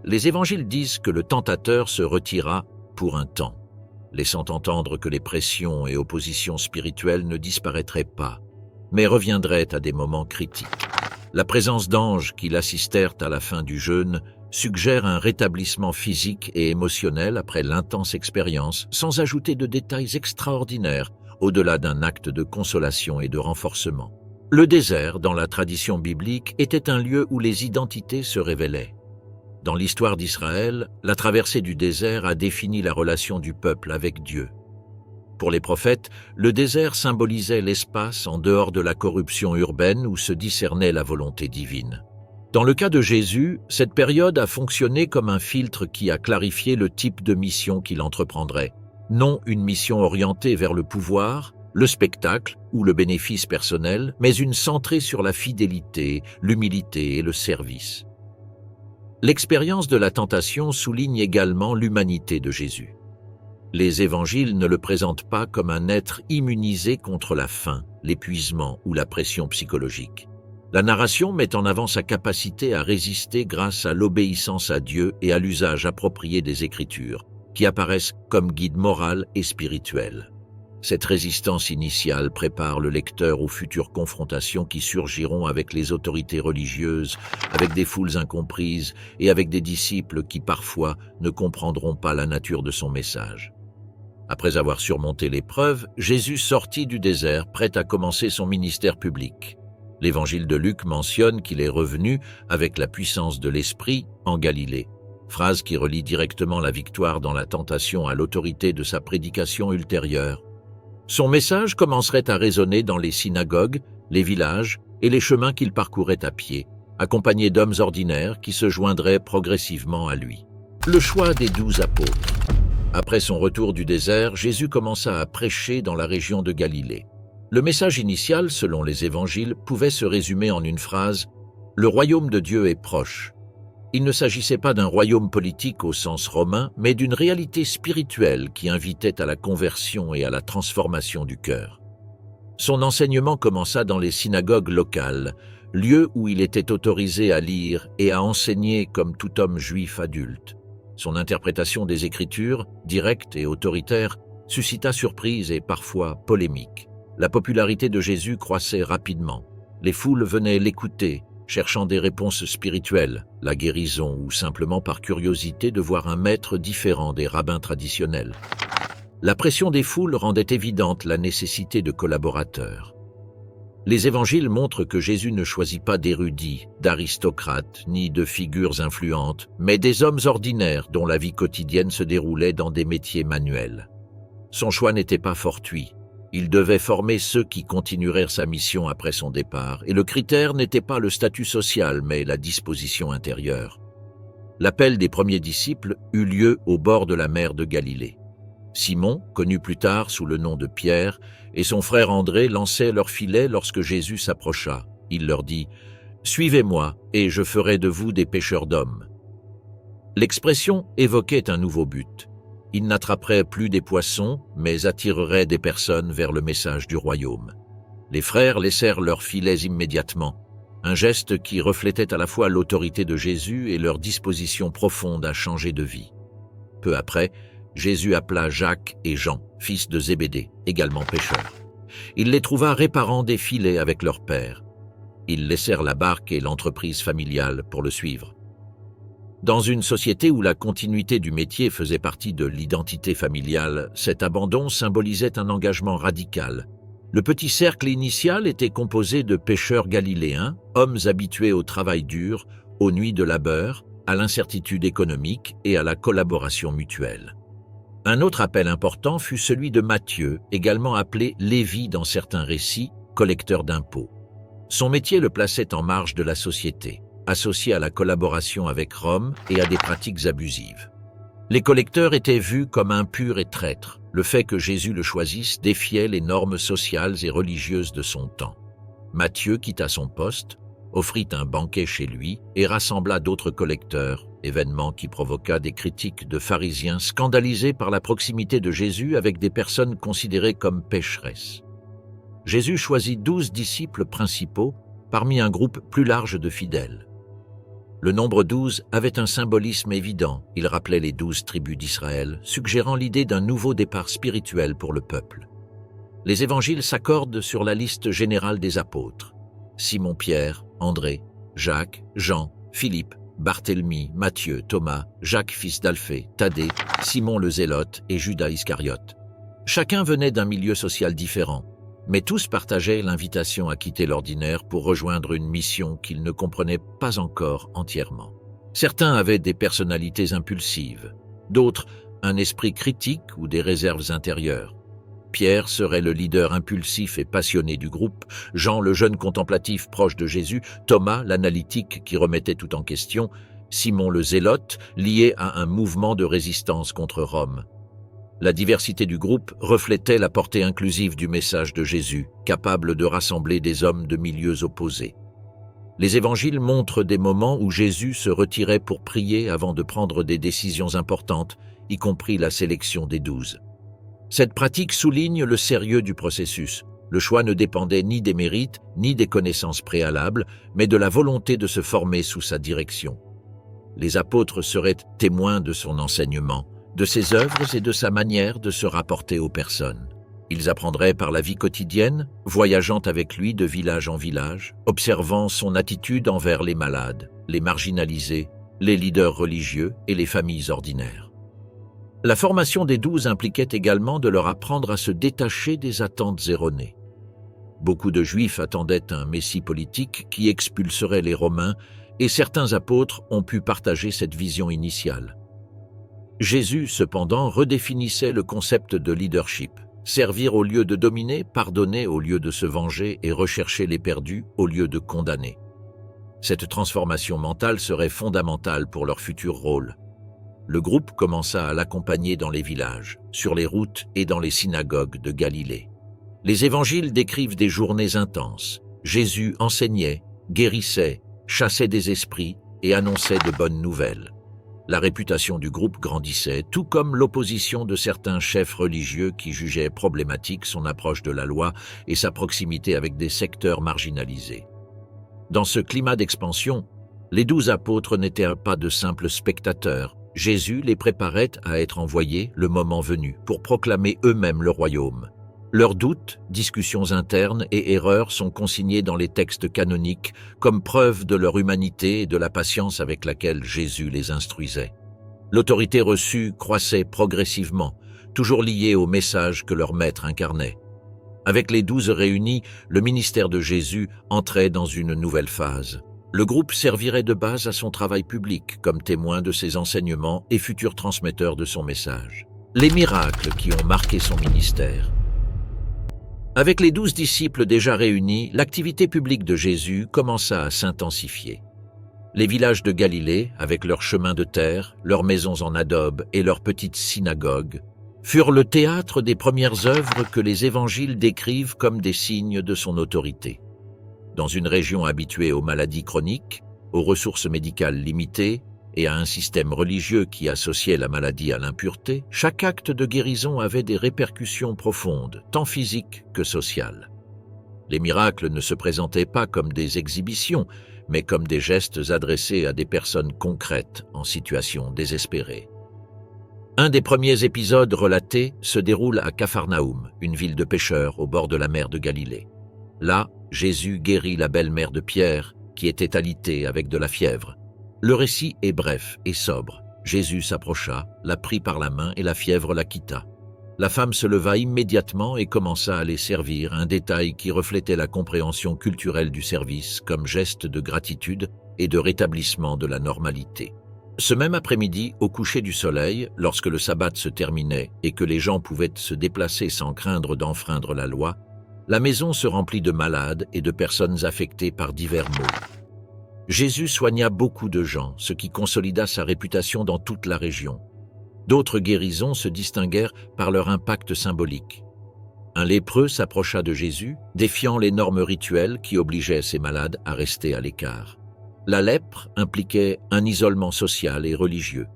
[SPEAKER 1] les évangiles disent que le tentateur se retira pour un temps, laissant entendre que les pressions et oppositions spirituelles ne disparaîtraient pas, mais reviendraient à des moments critiques. La présence d'anges qui l'assistèrent à la fin du jeûne suggère un rétablissement physique et émotionnel après l'intense expérience, sans ajouter de détails extraordinaires, au-delà d'un acte de consolation et de renforcement. Le désert, dans la tradition biblique, était un lieu où les identités se révélaient. Dans l'histoire d'Israël, la traversée du désert a défini la relation du peuple avec Dieu. Pour les prophètes, le désert symbolisait l'espace en dehors de la corruption urbaine où se discernait la volonté divine. Dans le cas de Jésus, cette période a fonctionné comme un filtre qui a clarifié le type de mission qu'il entreprendrait. Non une mission orientée vers le pouvoir, le spectacle ou le bénéfice personnel, mais une centrée sur la fidélité, l'humilité et le service. L'expérience de la tentation souligne également l'humanité de Jésus. Les évangiles ne le présentent pas comme un être immunisé contre la faim, l'épuisement ou la pression psychologique. La narration met en avant sa capacité à résister grâce à l'obéissance à Dieu et à l'usage approprié des Écritures, qui apparaissent comme guide moral et spirituel. Cette résistance initiale prépare le lecteur aux futures confrontations qui surgiront avec les autorités religieuses, avec des foules incomprises et avec des disciples qui parfois ne comprendront pas la nature de son message. Après avoir surmonté l'épreuve, Jésus sortit du désert, prêt à commencer son ministère public. L'évangile de Luc mentionne qu'il est revenu avec la puissance de l'Esprit en Galilée, phrase qui relie directement la victoire dans la tentation à l'autorité de sa prédication ultérieure. Son message commencerait à résonner dans les synagogues, les villages et les chemins qu'il parcourait à pied, accompagné d'hommes ordinaires qui se joindraient progressivement à lui. Le choix des 12 apôtres. Après son retour du désert, Jésus commença à prêcher dans la région de Galilée. Le message initial, selon les évangiles, pouvait se résumer en une phrase « Le royaume de Dieu est proche ». Il ne s'agissait pas d'un royaume politique au sens romain, mais d'une réalité spirituelle qui invitait à la conversion et à la transformation du cœur. Son enseignement commença dans les synagogues locales, lieu où il était autorisé à lire et à enseigner comme tout homme juif adulte. Son interprétation des Écritures, directe et autoritaire, suscita surprise et parfois polémique. La popularité de Jésus croissait rapidement. Les foules venaient l'écouter, cherchant des réponses spirituelles, la guérison ou simplement par curiosité de voir un maître différent des rabbins traditionnels. La pression des foules rendait évidente la nécessité de collaborateurs. Les évangiles montrent que Jésus ne choisit pas d'érudits, d'aristocrates, ni de figures influentes, mais des hommes ordinaires dont la vie quotidienne se déroulait dans des métiers manuels. Son choix n'était pas fortuit. Il devait former ceux qui continuèrent sa mission après son départ, et le critère n'était pas le statut social, mais la disposition intérieure. L'appel des premiers disciples eut lieu au bord de la mer de Galilée. Simon, connu plus tard sous le nom de Pierre, et son frère André lançaient leurs filets lorsque Jésus s'approcha. Il leur dit « Suivez-moi, et je ferai de vous des pêcheurs d'hommes. » L'expression évoquait un nouveau but. Ils n'attraperaient plus des poissons, mais attireraient des personnes vers le message du royaume. Les frères laissèrent leurs filets immédiatement, un geste qui reflétait à la fois l'autorité de Jésus et leur disposition profonde à changer de vie. Peu après, Jésus appela Jacques et Jean, fils de Zébédée, également pêcheurs. Il les trouva réparant des filets avec leur père. Ils laissèrent la barque et l'entreprise familiale pour le suivre. Dans une société où la continuité du métier faisait partie de l'identité familiale, cet abandon symbolisait un engagement radical. Le petit cercle initial était composé de pêcheurs galiléens, hommes habitués au travail dur, aux nuits de labeur, à l'incertitude économique et à la collaboration mutuelle. Un autre appel important fut celui de Matthieu, également appelé Lévi dans certains récits, collecteur d'impôts. Son métier le plaçait en marge de la société, associé à la collaboration avec Rome et à des pratiques abusives. Les collecteurs étaient vus comme impurs et traîtres. Le fait que Jésus le choisisse défiait les normes sociales et religieuses de son temps. Matthieu quitta son poste, offrit un banquet chez lui et rassembla d'autres collecteurs, événement qui provoqua des critiques de pharisiens scandalisés par la proximité de Jésus avec des personnes considérées comme pécheresses. Jésus choisit 12 disciples principaux parmi un groupe plus large de fidèles. Le nombre 12 avait un symbolisme évident. Il rappelait les 12 tribus d'Israël, suggérant l'idée d'un nouveau départ spirituel pour le peuple. Les évangiles s'accordent sur la liste générale des apôtres. Simon-Pierre, André, Jacques, Jean, Philippe, Barthélemy, Matthieu, Thomas, Jacques fils d'Alphée, Thaddée, Simon le Zélote et Judas Iscariote. Chacun venait d'un milieu social différent, mais tous partageaient l'invitation à quitter l'ordinaire pour rejoindre une mission qu'ils ne comprenaient pas encore entièrement. Certains avaient des personnalités impulsives, d'autres un esprit critique ou des réserves intérieures. Pierre serait le leader impulsif et passionné du groupe, Jean le jeune contemplatif proche de Jésus, Thomas l'analytique qui remettait tout en question, Simon le zélote lié à un mouvement de résistance contre Rome. La diversité du groupe reflétait la portée inclusive du message de Jésus, capable de rassembler des hommes de milieux opposés. Les évangiles montrent des moments où Jésus se retirait pour prier avant de prendre des décisions importantes, y compris la sélection des 12. Cette pratique souligne le sérieux du processus. Le choix ne dépendait ni des mérites, ni des connaissances préalables, mais de la volonté de se former sous sa direction. Les apôtres seraient témoins de son enseignement, de ses œuvres et de sa manière de se rapporter aux personnes. Ils apprendraient par la vie quotidienne, voyageant avec lui de village en village, observant son attitude envers les malades, les marginalisés, les leaders religieux et les familles ordinaires. La formation des 12 impliquait également de leur apprendre à se détacher des attentes erronées. Beaucoup de Juifs attendaient un Messie politique qui expulserait les Romains, et certains apôtres ont pu partager cette vision initiale. Jésus, cependant, redéfinissait le concept de leadership. Servir au lieu de dominer, pardonner au lieu de se venger et rechercher les perdus au lieu de condamner. Cette transformation mentale serait fondamentale pour leur futur rôle. Le groupe commença à l'accompagner dans les villages, sur les routes et dans les synagogues de Galilée. Les évangiles décrivent des journées intenses. Jésus enseignait, guérissait, chassait des esprits et annonçait de bonnes nouvelles. La réputation du groupe grandissait, tout comme l'opposition de certains chefs religieux qui jugeaient problématique son approche de la loi et sa proximité avec des secteurs marginalisés. Dans ce climat d'expansion, les 12 apôtres n'étaient pas de simples spectateurs. Jésus les préparait à être envoyés, le moment venu, pour proclamer eux-mêmes le royaume. Leurs doutes, discussions internes et erreurs sont consignés dans les textes canoniques comme preuve de leur humanité et de la patience avec laquelle Jésus les instruisait. L'autorité reçue croissait progressivement, toujours liée au message que leur maître incarnait. Avec les 12 réunis, le ministère de Jésus entrait dans une nouvelle phase. Le groupe servirait de base à son travail public comme témoin de ses enseignements et futur transmetteur de son message. Les miracles qui ont marqué son ministère. Avec les 12 disciples déjà réunis, l'activité publique de Jésus commença à s'intensifier. Les villages de Galilée, avec leurs chemins de terre, leurs maisons en adobe et leurs petites synagogues, furent le théâtre des premières œuvres que les évangiles décrivent comme des signes de son autorité. Dans une région habituée aux maladies chroniques, aux ressources médicales limitées et à un système religieux qui associait la maladie à l'impureté, chaque acte de guérison avait des répercussions profondes, tant physiques que sociales. Les miracles ne se présentaient pas comme des exhibitions, mais comme des gestes adressés à des personnes concrètes en situation désespérée. Un des premiers épisodes relatés se déroule à Capharnaüm, une ville de pêcheurs au bord de la mer de Galilée. Là, Jésus guérit la belle-mère de Pierre, qui était alitée avec de la fièvre. Le récit est bref et sobre. Jésus s'approcha, la prit par la main et la fièvre la quitta. La femme se leva immédiatement et commença à les servir, un détail qui reflétait la compréhension culturelle du service comme geste de gratitude et de rétablissement de la normalité. Ce même après-midi, au coucher du soleil, lorsque le sabbat se terminait et que les gens pouvaient se déplacer sans craindre d'enfreindre la loi, la maison se remplit de malades et de personnes affectées par divers maux. Jésus soigna beaucoup de gens, ce qui consolida sa réputation dans toute la région. D'autres guérisons se distinguèrent par leur impact symbolique. Un lépreux s'approcha de Jésus, défiant les normes rituelles qui obligeaient ces malades à rester à l'écart. La lèpre impliquait un isolement social et religieux.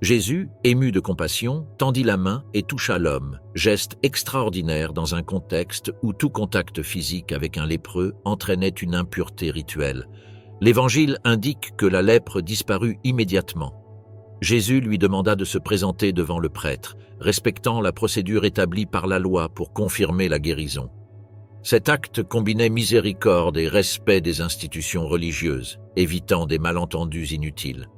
[SPEAKER 1] Jésus, ému de compassion, tendit la main et toucha l'homme, geste extraordinaire dans un contexte où tout contact physique avec un lépreux entraînait une impureté rituelle. L'Évangile indique que la lèpre disparut immédiatement. Jésus lui demanda de se présenter devant le prêtre, respectant la procédure établie par la loi pour confirmer la guérison. Cet acte combinait miséricorde et respect des institutions religieuses, évitant des malentendus inutiles.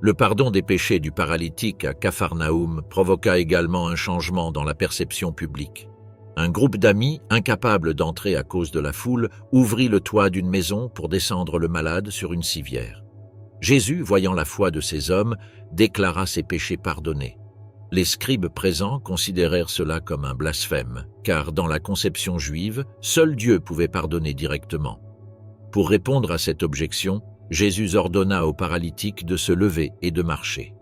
[SPEAKER 1] Le pardon des péchés du paralytique à Capharnaüm provoqua également un changement dans la perception publique. Un groupe d'amis, incapables d'entrer à cause de la foule, ouvrit le toit d'une maison pour descendre le malade sur une civière. Jésus, voyant la foi de ces hommes, déclara ses péchés pardonnés. Les scribes présents considérèrent cela comme un blasphème, car dans la conception juive, seul Dieu pouvait pardonner directement. Pour répondre à cette objection, Jésus ordonna au paralytique de se lever et de marcher.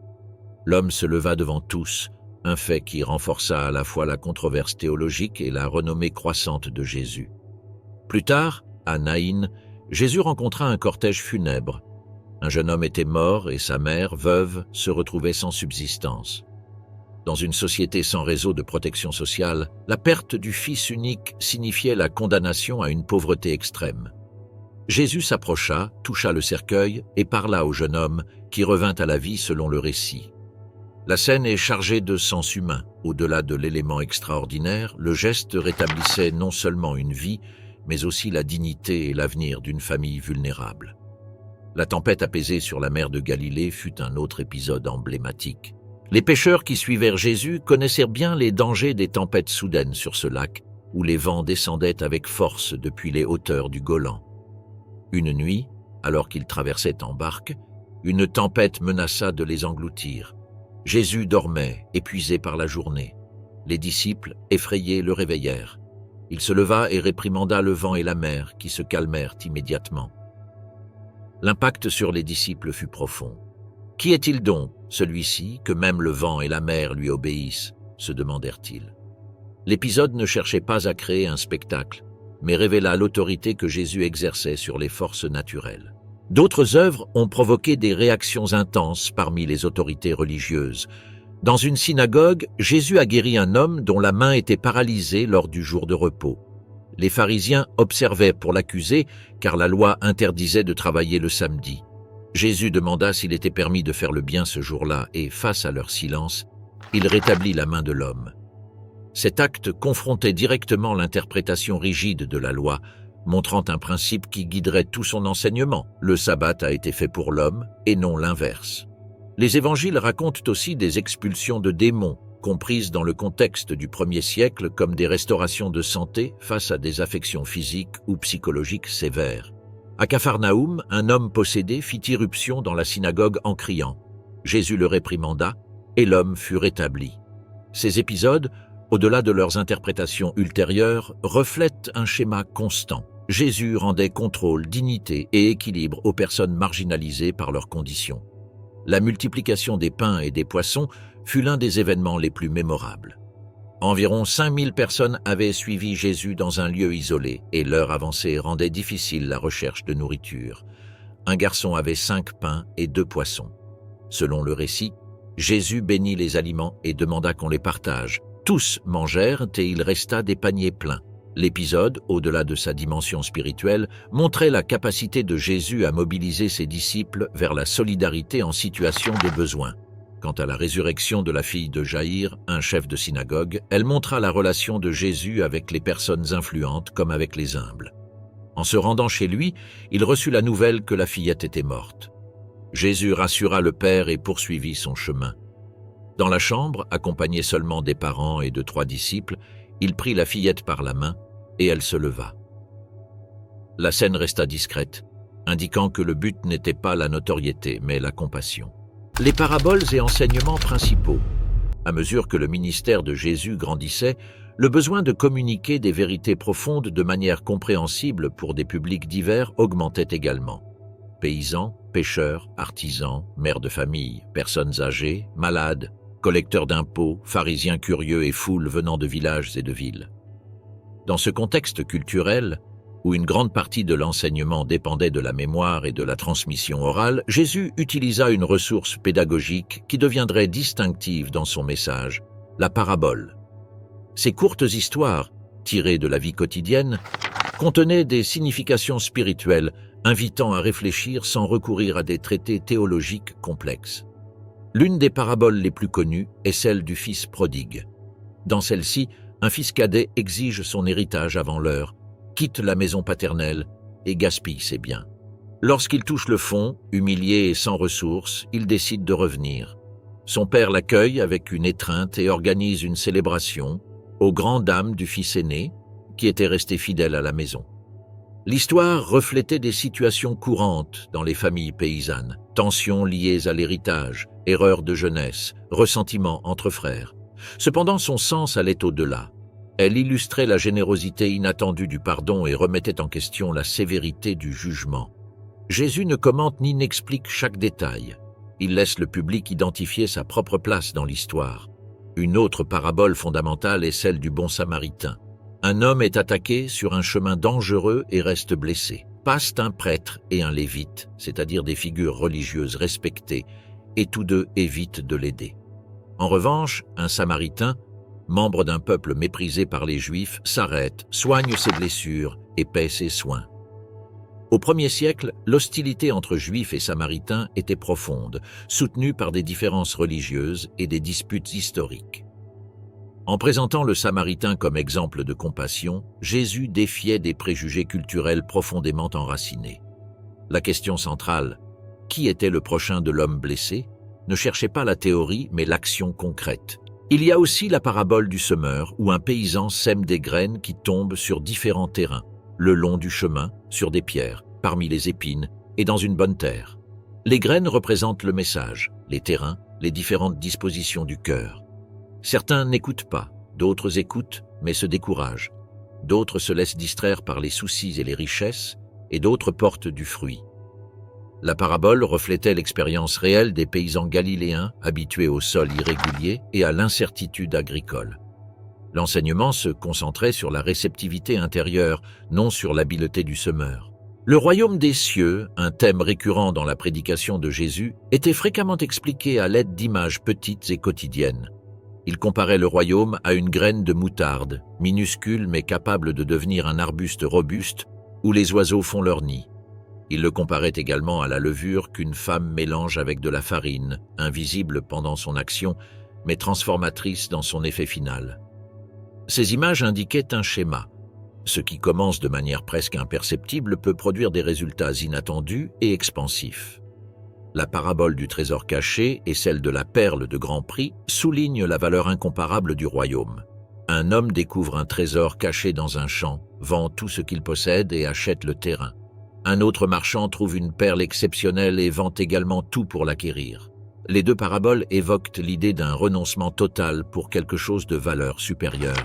[SPEAKER 1] L'homme se leva devant tous, un fait qui renforça à la fois la controverse théologique et la renommée croissante de Jésus. Plus tard, à Naïn, Jésus rencontra un cortège funèbre. Un jeune homme était mort et sa mère, veuve, se retrouvait sans subsistance. Dans une société sans réseau de protection sociale, la perte du fils unique signifiait la condamnation à une pauvreté extrême. Jésus s'approcha, toucha le cercueil et parla au jeune homme qui revint à la vie selon le récit. La scène est chargée de sens humain. Au-delà de l'élément extraordinaire, le geste rétablissait non seulement une vie, mais aussi la dignité et l'avenir d'une famille vulnérable. La tempête apaisée sur la mer de Galilée fut un autre épisode emblématique. Les pêcheurs qui suivirent Jésus connaissaient bien les dangers des tempêtes soudaines sur ce lac, où les vents descendaient avec force depuis les hauteurs du Golan. Une nuit, alors qu'ils traversaient en barque, une tempête menaça de les engloutir. Jésus dormait, épuisé par la journée. Les disciples, effrayés, le réveillèrent. Il se leva et réprimanda le vent et la mer, qui se calmèrent immédiatement. L'impact sur les disciples fut profond. « Qui est-il donc, celui-ci, que même le vent et la mer lui obéissent ?» se demandèrent-ils. L'épisode ne cherchait pas à créer un spectacle, mais révéla l'autorité que Jésus exerçait sur les forces naturelles. D'autres œuvres ont provoqué des réactions intenses parmi les autorités religieuses. Dans une synagogue, Jésus a guéri un homme dont la main était paralysée lors du jour de repos. Les pharisiens observaient pour l'accuser, car la loi interdisait de travailler le samedi. Jésus demanda s'il était permis de faire le bien ce jour-là et, face à leur silence, il rétablit la main de l'homme. Cet acte confrontait directement l'interprétation rigide de la loi, montrant un principe qui guiderait tout son enseignement. Le sabbat a été fait pour l'homme et non l'inverse. Les évangiles racontent aussi des expulsions de démons, comprises dans le contexte du 1er siècle comme des restaurations de santé face à des affections physiques ou psychologiques sévères. À Capharnaüm, un homme possédé fit irruption dans la synagogue en criant. Jésus le réprimanda et l'homme fut rétabli. Ces épisodes, au-delà de leurs interprétations ultérieures, reflètent un schéma constant. Jésus rendait contrôle, dignité et équilibre aux personnes marginalisées par leurs conditions. La multiplication des pains et des poissons fut l'un des événements les plus mémorables. Environ 5000 personnes avaient suivi Jésus dans un lieu isolé et l'heure avancée rendait difficile la recherche de nourriture. Un garçon avait 5 pains et 2 poissons. Selon le récit, Jésus bénit les aliments et demanda qu'on les partage. Tous mangèrent et il resta des paniers pleins. L'épisode, au-delà de sa dimension spirituelle, montrait la capacité de Jésus à mobiliser ses disciples vers la solidarité en situation de besoin. Quant à la résurrection de la fille de Jaïr, un chef de synagogue, elle montra la relation de Jésus avec les personnes influentes comme avec les humbles. En se rendant chez lui, il reçut la nouvelle que la fillette était morte. Jésus rassura le père et poursuivit son chemin. Dans la chambre, accompagné seulement des parents et de 3 disciples, il prit la fillette par la main et elle se leva. La scène resta discrète, indiquant que le but n'était pas la notoriété, mais la compassion. Les paraboles et enseignements principaux. À mesure que le ministère de Jésus grandissait, le besoin de communiquer des vérités profondes de manière compréhensible pour des publics divers augmentait également. Paysans, pêcheurs, artisans, mères de famille, personnes âgées, malades, collecteurs d'impôts, pharisiens curieux et foules venant de villages et de villes. Dans ce contexte culturel, où une grande partie de l'enseignement dépendait de la mémoire et de la transmission orale, Jésus utilisa une ressource pédagogique qui deviendrait distinctive dans son message, la parabole. Ces courtes histoires, tirées de la vie quotidienne, contenaient des significations spirituelles invitant à réfléchir sans recourir à des traités théologiques complexes. L'une des paraboles les plus connues est celle du fils prodigue. Dans celle-ci, un fils cadet exige son héritage avant l'heure, quitte la maison paternelle et gaspille ses biens. Lorsqu'il touche le fond, humilié et sans ressources, il décide de revenir. Son père l'accueille avec une étreinte et organise une célébration aux grandes dames du fils aîné qui était resté fidèle à la maison. L'histoire reflétait des situations courantes dans les familles paysannes, tensions liées à l'héritage, erreurs de jeunesse, ressentiments entre frères. Cependant, son sens allait au-delà. Elle illustrait la générosité inattendue du pardon et remettait en question la sévérité du jugement. Jésus ne commente ni n'explique chaque détail. Il laisse le public identifier sa propre place dans l'histoire. Une autre parabole fondamentale est celle du bon samaritain. Un homme est attaqué sur un chemin dangereux et reste blessé. Passent un prêtre et un lévite, c'est-à-dire des figures religieuses respectées, et tous deux évitent de l'aider. En revanche, un samaritain, membre d'un peuple méprisé par les Juifs, s'arrête, soigne ses blessures et paie ses soins. Au 1er siècle, l'hostilité entre Juifs et Samaritains était profonde, soutenue par des différences religieuses et des disputes historiques. En présentant le Samaritain comme exemple de compassion, Jésus défiait des préjugés culturels profondément enracinés. La question centrale, qui était le prochain de l'homme blessé, ne cherchait pas la théorie mais l'action concrète. Il y a aussi la parabole du semeur où un paysan sème des graines qui tombent sur différents terrains, le long du chemin, sur des pierres, parmi les épines et dans une bonne terre. Les graines représentent le message, les terrains, les différentes dispositions du cœur. Certains n'écoutent pas, d'autres écoutent mais se découragent. D'autres se laissent distraire par les soucis et les richesses et d'autres portent du fruit. La parabole reflétait l'expérience réelle des paysans galiléens habitués au sol irrégulier et à l'incertitude agricole. L'enseignement se concentrait sur la réceptivité intérieure, non sur l'habileté du semeur. Le royaume des cieux, un thème récurrent dans la prédication de Jésus, était fréquemment expliqué à l'aide d'images petites et quotidiennes. Il comparait le royaume à une graine de moutarde, minuscule mais capable de devenir un arbuste robuste où les oiseaux font leur nid. Il le comparait également à la levure qu'une femme mélange avec de la farine, invisible pendant son action, mais transformatrice dans son effet final. Ces images indiquaient un schéma. Ce qui commence de manière presque imperceptible peut produire des résultats inattendus et expansifs. La parabole du trésor caché et celle de la perle de grand prix soulignent la valeur incomparable du royaume. Un homme découvre un trésor caché dans un champ, vend tout ce qu'il possède et achète le terrain. Un autre marchand trouve une perle exceptionnelle et vend également tout pour l'acquérir. Les deux paraboles évoquent l'idée d'un renoncement total pour quelque chose de valeur supérieure.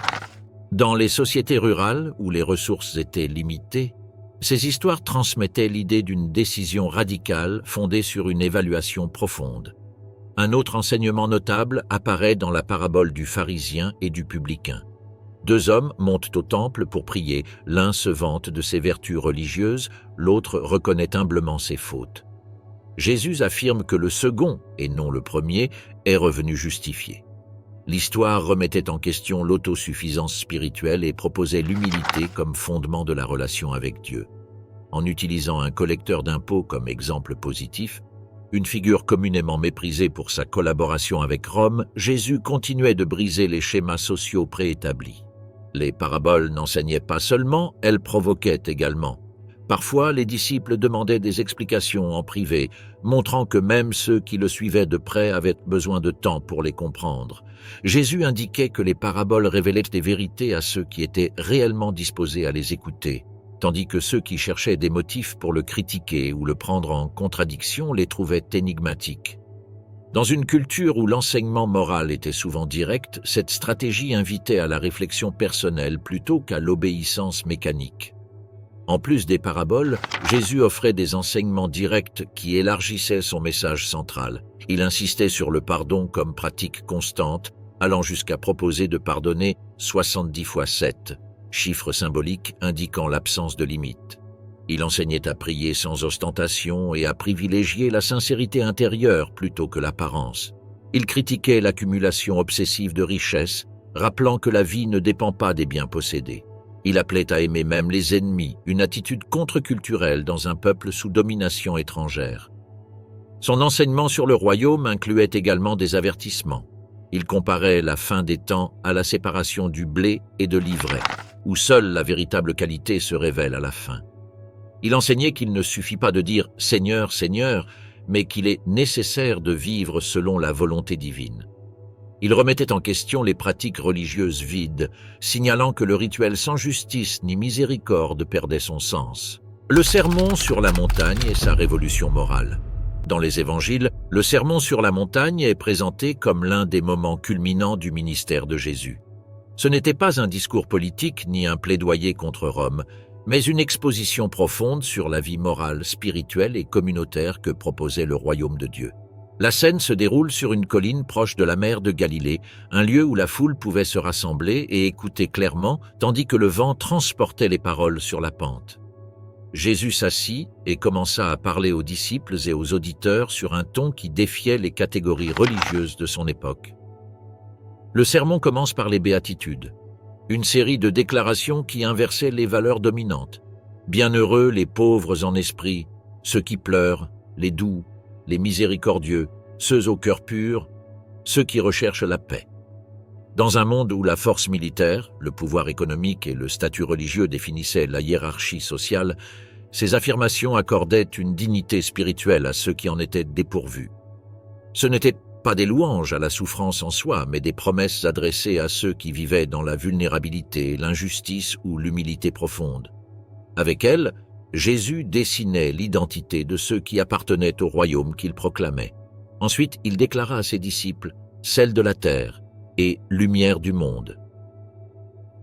[SPEAKER 1] Dans les sociétés rurales, où les ressources étaient limitées, ces histoires transmettaient l'idée d'une décision radicale fondée sur une évaluation profonde. Un autre enseignement notable apparaît dans la parabole du pharisien et du publicain. Deux hommes montent au temple pour prier, l'un se vante de ses vertus religieuses, l'autre reconnaît humblement ses fautes. Jésus affirme que le second, et non le premier, est revenu justifié. L'histoire remettait en question l'autosuffisance spirituelle et proposait l'humilité comme fondement de la relation avec Dieu. En utilisant un collecteur d'impôts comme exemple positif, une figure communément méprisée pour sa collaboration avec Rome, Jésus continuait de briser les schémas sociaux préétablis. Les paraboles n'enseignaient pas seulement, elles provoquaient également. Parfois, les disciples demandaient des explications en privé, montrant que même ceux qui le suivaient de près avaient besoin de temps pour les comprendre. Jésus indiquait que les paraboles révélaient des vérités à ceux qui étaient réellement disposés à les écouter, tandis que ceux qui cherchaient des motifs pour le critiquer ou le prendre en contradiction les trouvaient énigmatiques. Dans une culture où l'enseignement moral était souvent direct, cette stratégie invitait à la réflexion personnelle plutôt qu'à l'obéissance mécanique. En plus des paraboles, Jésus offrait des enseignements directs qui élargissaient son message central. Il insistait sur le pardon comme pratique constante, allant jusqu'à proposer de pardonner 70 fois 7, chiffre symbolique indiquant l'absence de limite. Il enseignait à prier sans ostentation et à privilégier la sincérité intérieure plutôt que l'apparence. Il critiquait l'accumulation obsessive de richesses, rappelant que la vie ne dépend pas des biens possédés. Il appelait à aimer même les ennemis, une attitude contre-culturelle dans un peuple sous domination étrangère. Son enseignement sur le royaume incluait également des avertissements. Il comparait la fin des temps à la séparation du blé et de l'ivraie, où seule la véritable qualité se révèle à la fin. Il enseignait qu'il ne suffit pas de dire « Seigneur, Seigneur », mais qu'il est nécessaire de vivre selon la volonté divine. Il remettait en question les pratiques religieuses vides, signalant que le rituel sans justice ni miséricorde perdait son sens. Le sermon sur la montagne et sa révolution morale. Dans les évangiles, le sermon sur la montagne est présenté comme l'un des moments culminants du ministère de Jésus. Ce n'était pas un discours politique ni un plaidoyer contre Rome, mais une exposition profonde sur la vie morale, spirituelle et communautaire que proposait le royaume de Dieu. La scène se déroule sur une colline proche de la mer de Galilée, un lieu où la foule pouvait se rassembler et écouter clairement, tandis que le vent transportait les paroles sur la pente. Jésus s'assit et commença à parler aux disciples et aux auditeurs sur un ton qui défiait les catégories religieuses de son époque. Le sermon commence par les béatitudes, une série de déclarations qui inversaient les valeurs dominantes. Bienheureux les pauvres en esprit, ceux qui pleurent, les doux, les miséricordieux, ceux au cœur pur, ceux qui recherchent la paix. Dans un monde où la force militaire, le pouvoir économique et le statut religieux définissaient la hiérarchie sociale, ces affirmations accordaient une dignité spirituelle à ceux qui en étaient dépourvus. Ce n'étaient pas des louanges à la souffrance en soi, mais des promesses adressées à ceux qui vivaient dans la vulnérabilité, l'injustice ou l'humilité profonde. Avec elles, Jésus dessinait l'identité de ceux qui appartenaient au royaume qu'il proclamait. Ensuite, il déclara à ses disciples « sel de la terre » et « lumière du monde ».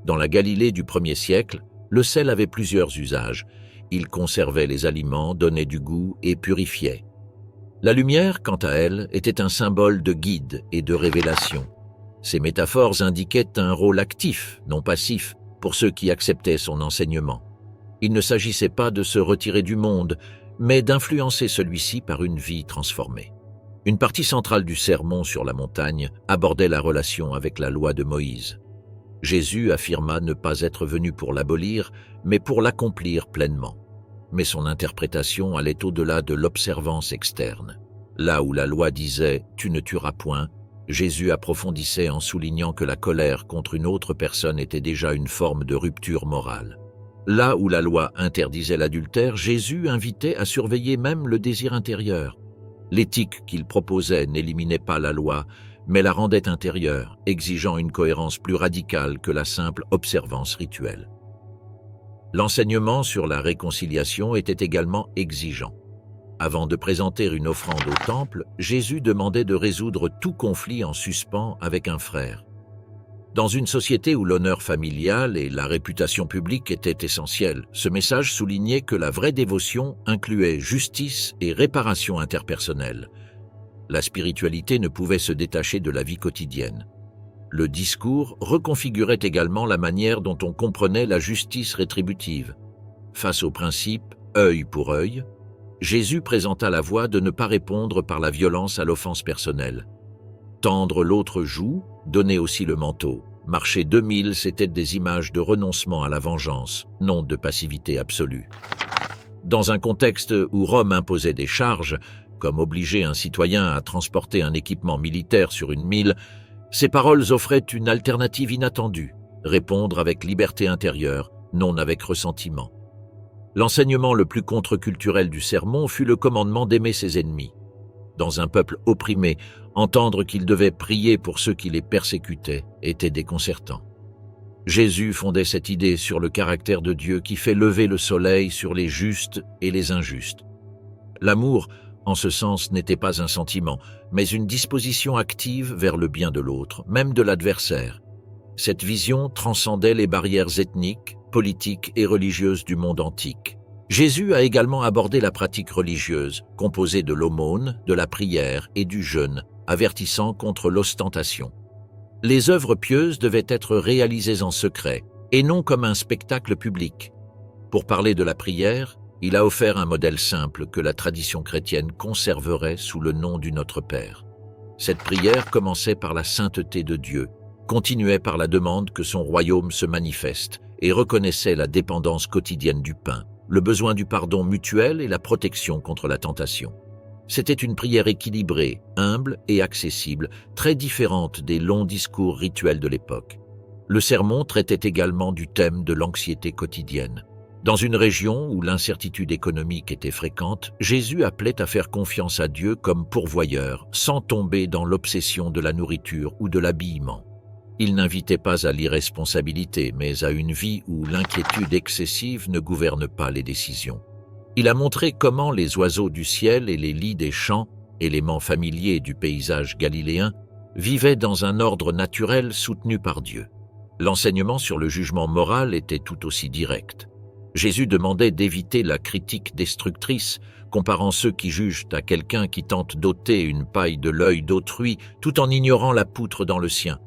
[SPEAKER 1] Dans la Galilée du 1er siècle, le sel avait plusieurs usages. Il conservait les aliments, donnait du goût et purifiait. La lumière, quant à elle, était un symbole de guide et de révélation. Ces métaphores indiquaient un rôle actif, non passif, pour ceux qui acceptaient son enseignement. Il ne s'agissait pas de se retirer du monde, mais d'influencer celui-ci par une vie transformée. Une partie centrale du sermon sur la montagne abordait la relation avec la loi de Moïse. Jésus affirma ne pas être venu pour l'abolir, mais pour l'accomplir pleinement. Mais son interprétation allait au-delà de l'observance externe. Là où la loi disait « tu ne tueras point », Jésus approfondissait en soulignant que la colère contre une autre personne était déjà une forme de rupture morale. Là où la loi interdisait l'adultère, Jésus invitait à surveiller même le désir intérieur. L'éthique qu'il proposait n'éliminait pas la loi, mais la rendait intérieure, exigeant une cohérence plus radicale que la simple observance rituelle. L'enseignement sur la réconciliation était également exigeant. Avant de présenter une offrande au temple, Jésus demandait de résoudre tout conflit en suspens avec un frère. Dans une société où l'honneur familial et la réputation publique étaient essentiels, ce message soulignait que la vraie dévotion incluait justice et réparation interpersonnelle. La spiritualité ne pouvait se détacher de la vie quotidienne. Le discours reconfigurait également la manière dont on comprenait la justice rétributive. Face au principe « œil pour œil », Jésus présenta la voie de ne pas répondre par la violence à l'offense personnelle. Tendre l'autre joue, donner aussi le manteau. Marcher 2000, c'était des images de renoncement à la vengeance, non de passivité absolue. Dans un contexte où Rome imposait des charges, comme obliger un citoyen à transporter un équipement militaire sur une mille, ces paroles offraient une alternative inattendue, répondre avec liberté intérieure, non avec ressentiment. L'enseignement le plus contre-culturel du sermon fut le commandement d'aimer ses ennemis. Dans un peuple opprimé, entendre qu'il devait prier pour ceux qui les persécutaient était déconcertant. Jésus fondait cette idée sur le caractère de Dieu qui fait lever le soleil sur les justes et les injustes. L'amour, en ce sens, n'était pas un sentiment, mais une disposition active vers le bien de l'autre, même de l'adversaire. Cette vision transcendait les barrières ethniques, politiques et religieuses du monde antique. Jésus a également abordé la pratique religieuse, composée de l'aumône, de la prière et du jeûne, avertissant contre l'ostentation. Les œuvres pieuses devaient être réalisées en secret, et non comme un spectacle public. Pour parler de la prière, il a offert un modèle simple que la tradition chrétienne conserverait sous le nom du Notre Père. Cette prière commençait par la sainteté de Dieu, continuait par la demande que son royaume se manifeste et reconnaissait la dépendance quotidienne du pain, le besoin du pardon mutuel et la protection contre la tentation. C'était une prière équilibrée, humble et accessible, très différente des longs discours rituels de l'époque. Le sermon traitait également du thème de l'anxiété quotidienne. Dans une région où l'incertitude économique était fréquente, Jésus appelait à faire confiance à Dieu comme pourvoyeur, sans tomber dans l'obsession de la nourriture ou de l'habillement. Il n'invitait pas à l'irresponsabilité, mais à une vie où l'inquiétude excessive ne gouverne pas les décisions. Il a montré comment les oiseaux du ciel et les lys des champs, éléments familiers du paysage galiléen, vivaient dans un ordre naturel soutenu par Dieu. L'enseignement sur le jugement moral était tout aussi direct. Jésus demandait d'éviter la critique destructrice, comparant ceux qui jugent à quelqu'un qui tente d'ôter une paille de l'œil d'autrui tout en ignorant la poutre dans le sien.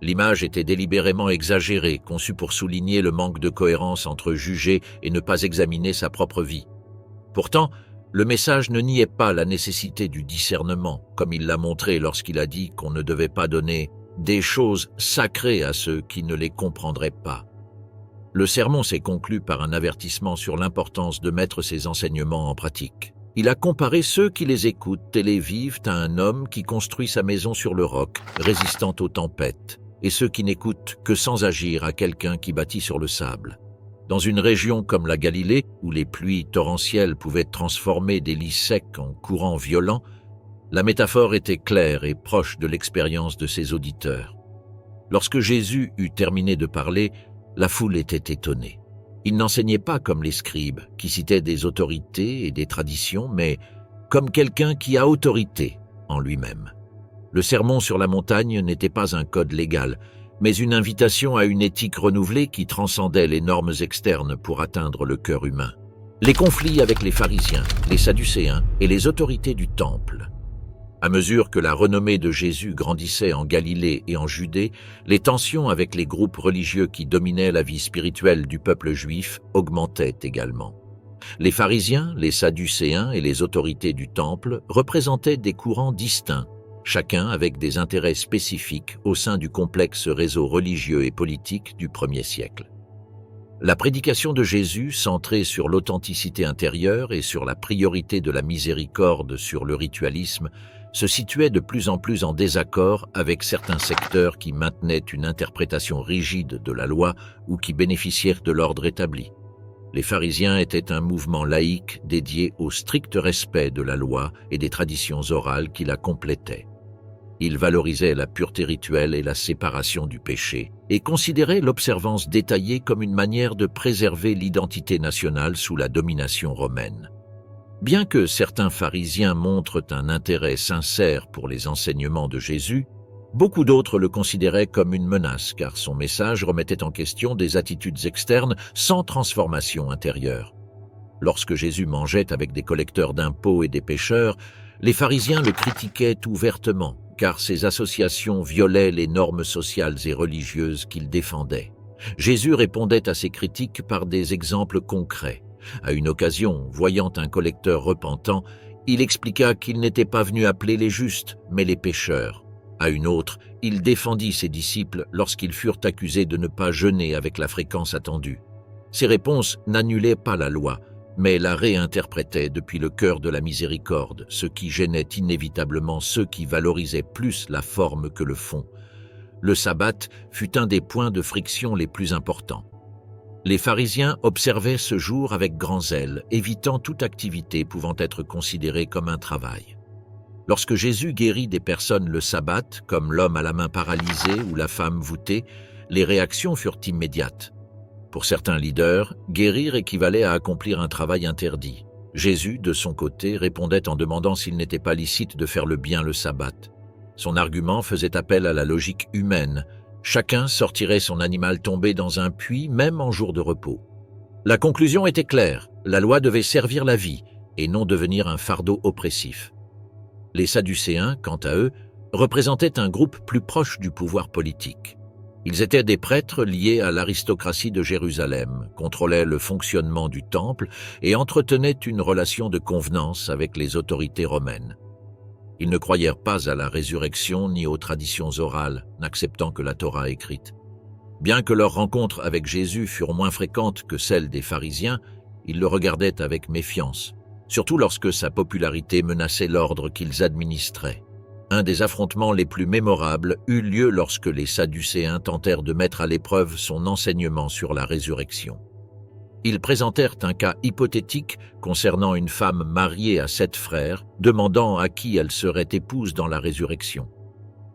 [SPEAKER 1] L'image était délibérément exagérée, conçue pour souligner le manque de cohérence entre juger et ne pas examiner sa propre vie. Pourtant, le message ne niait pas la nécessité du discernement, comme il l'a montré lorsqu'il a dit qu'on ne devait pas donner des choses sacrées à ceux qui ne les comprendraient pas. Le sermon s'est conclu par un avertissement sur l'importance de mettre ces enseignements en pratique. Il a comparé ceux qui les écoutent et les vivent à un homme qui construit sa maison sur le roc, résistant aux tempêtes, et ceux qui n'écoutent que sans agir à quelqu'un qui bâtit sur le sable. Dans une région comme la Galilée, où les pluies torrentielles pouvaient transformer des lits secs en courants violents, la métaphore était claire et proche de l'expérience de ses auditeurs. Lorsque Jésus eut terminé de parler, la foule était étonnée. Il n'enseignait pas comme les scribes, qui citaient des autorités et des traditions, mais comme quelqu'un qui a autorité en lui-même. Le sermon sur la montagne n'était pas un code légal, mais une invitation à une éthique renouvelée qui transcendait les normes externes pour atteindre le cœur humain. Les conflits avec les pharisiens, les sadducéens et les autorités du temple. À mesure que la renommée de Jésus grandissait en Galilée et en Judée, les tensions avec les groupes religieux qui dominaient la vie spirituelle du peuple juif augmentaient également. Les pharisiens, les sadducéens et les autorités du temple représentaient des courants distincts, chacun avec des intérêts spécifiques au sein du complexe réseau religieux et politique du 1er siècle. La prédication de Jésus, centrée sur l'authenticité intérieure et sur la priorité de la miséricorde sur le ritualisme, se situait de plus en plus en désaccord avec certains secteurs qui maintenaient une interprétation rigide de la loi ou qui bénéficièrent de l'ordre établi. Les pharisiens étaient un mouvement laïque dédié au strict respect de la loi et des traditions orales qui la complétaient. Ils valorisaient la pureté rituelle et la séparation du péché et considéraient l'observance détaillée comme une manière de préserver l'identité nationale sous la domination romaine. Bien que certains pharisiens montrent un intérêt sincère pour les enseignements de Jésus, beaucoup d'autres le considéraient comme une menace car son message remettait en question des attitudes externes sans transformation intérieure. Lorsque Jésus mangeait avec des collecteurs d'impôts et des pécheurs, les pharisiens le critiquaient ouvertement car ses associations violaient les normes sociales et religieuses qu'il défendait. Jésus répondait à ces critiques par des exemples concrets. À une occasion, voyant un collecteur repentant, il expliqua qu'il n'était pas venu appeler les justes, mais les pécheurs. À une autre, il défendit ses disciples lorsqu'ils furent accusés de ne pas jeûner avec la fréquence attendue. Ces réponses n'annulaient pas la loi, mais la réinterprétaient depuis le cœur de la miséricorde, ce qui gênait inévitablement ceux qui valorisaient plus la forme que le fond. Le sabbat fut un des points de friction les plus importants. Les pharisiens observaient ce jour avec grand zèle, évitant toute activité pouvant être considérée comme un travail. Lorsque Jésus guérit des personnes le sabbat, comme l'homme à la main paralysée ou la femme voûtée, les réactions furent immédiates. Pour certains leaders, guérir équivalait à accomplir un travail interdit. Jésus, de son côté, répondait en demandant s'il n'était pas licite de faire le bien le sabbat. Son argument faisait appel à la logique humaine. Chacun sortirait son animal tombé dans un puits, même en jour de repos. La conclusion était claire, la loi devait servir la vie et non devenir un fardeau oppressif. Les Sadducéens, quant à eux, représentaient un groupe plus proche du pouvoir politique. Ils étaient des prêtres liés à l'aristocratie de Jérusalem, contrôlaient le fonctionnement du temple et entretenaient une relation de convenance avec les autorités romaines. Ils ne croyèrent pas à la résurrection ni aux traditions orales, n'acceptant que la Torah écrite. Bien que leurs rencontres avec Jésus furent moins fréquentes que celles des pharisiens, ils le regardaient avec méfiance, surtout lorsque sa popularité menaçait l'ordre qu'ils administraient. Un des affrontements les plus mémorables eut lieu lorsque les Sadducéens tentèrent de mettre à l'épreuve son enseignement sur la résurrection. Ils présentèrent un cas hypothétique concernant une femme mariée à 7 frères, demandant à qui elle serait épouse dans la résurrection.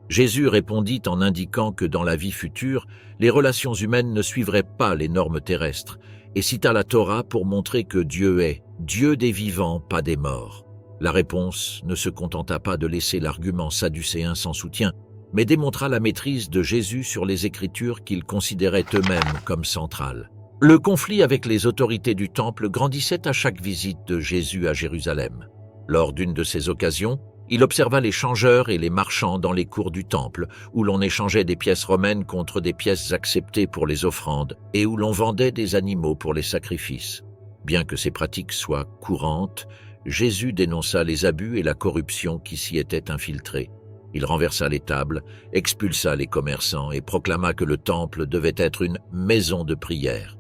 [SPEAKER 1] Jésus répondit en indiquant que dans la vie future, les relations humaines ne suivraient pas les normes terrestres, et cita la Torah pour montrer que Dieu est Dieu des vivants, pas des morts. La réponse ne se contenta pas de laisser l'argument sadducéen sans soutien, mais démontra la maîtrise de Jésus sur les Écritures qu'ils considéraient eux-mêmes comme centrales. Le conflit avec les autorités du Temple grandissait à chaque visite de Jésus à Jérusalem. Lors d'une de ces occasions, il observa les changeurs et les marchands dans les cours du Temple, où l'on échangeait des pièces romaines contre des pièces acceptées pour les offrandes et où l'on vendait des animaux pour les sacrifices. Bien que ces pratiques soient courantes, Jésus dénonça les abus et la corruption qui s'y étaient infiltrés. Il renversa les tables, expulsa les commerçants et proclama que le Temple devait être une maison de prière.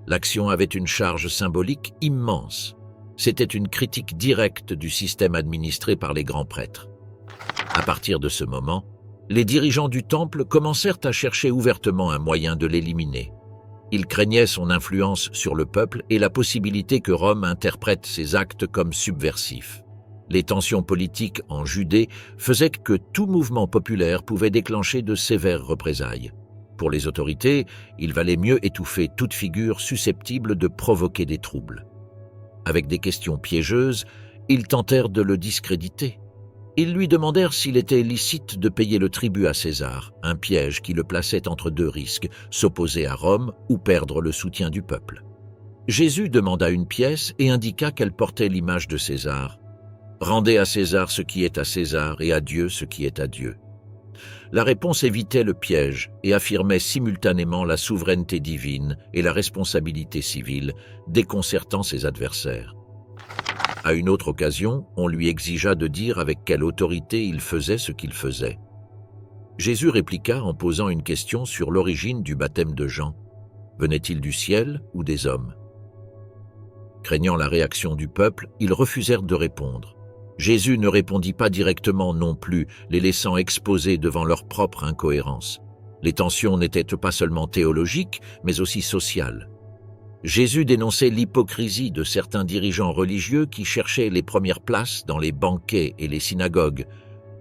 [SPEAKER 1] L'action avait une charge symbolique immense. C'était une critique directe du système administré par les grands prêtres. À partir de ce moment, les dirigeants du Temple commencèrent à chercher ouvertement un moyen de l'éliminer. Ils craignaient son influence sur le peuple et la possibilité que Rome interprète ses actes comme subversifs. Les tensions politiques en Judée faisaient que tout mouvement populaire pouvait déclencher de sévères représailles. Pour les autorités, il valait mieux étouffer toute figure susceptible de provoquer des troubles. Avec des questions piégeuses, ils tentèrent de le discréditer. Ils lui demandèrent s'il était licite de payer le tribut à César, un piège qui le plaçait entre 2 risques, s'opposer à Rome ou perdre le soutien du peuple. Jésus demanda une pièce et indiqua qu'elle portait l'image de César. « Rendez à César ce qui est à César et à Dieu ce qui est à Dieu. » La réponse évitait le piège et affirmait simultanément la souveraineté divine et la responsabilité civile, déconcertant ses adversaires. À une autre occasion, on lui exigea de dire avec quelle autorité il faisait ce qu'il faisait. Jésus répliqua en posant une question sur l'origine du baptême de Jean. Venait-il du ciel ou des hommes? Craignant la réaction du peuple, ils refusèrent de répondre. Jésus ne répondit pas directement non plus, les laissant exposés devant leur propre incohérence. Les tensions n'étaient pas seulement théologiques, mais aussi sociales. Jésus dénonçait l'hypocrisie de certains dirigeants religieux qui cherchaient les premières places dans les banquets et les synagogues,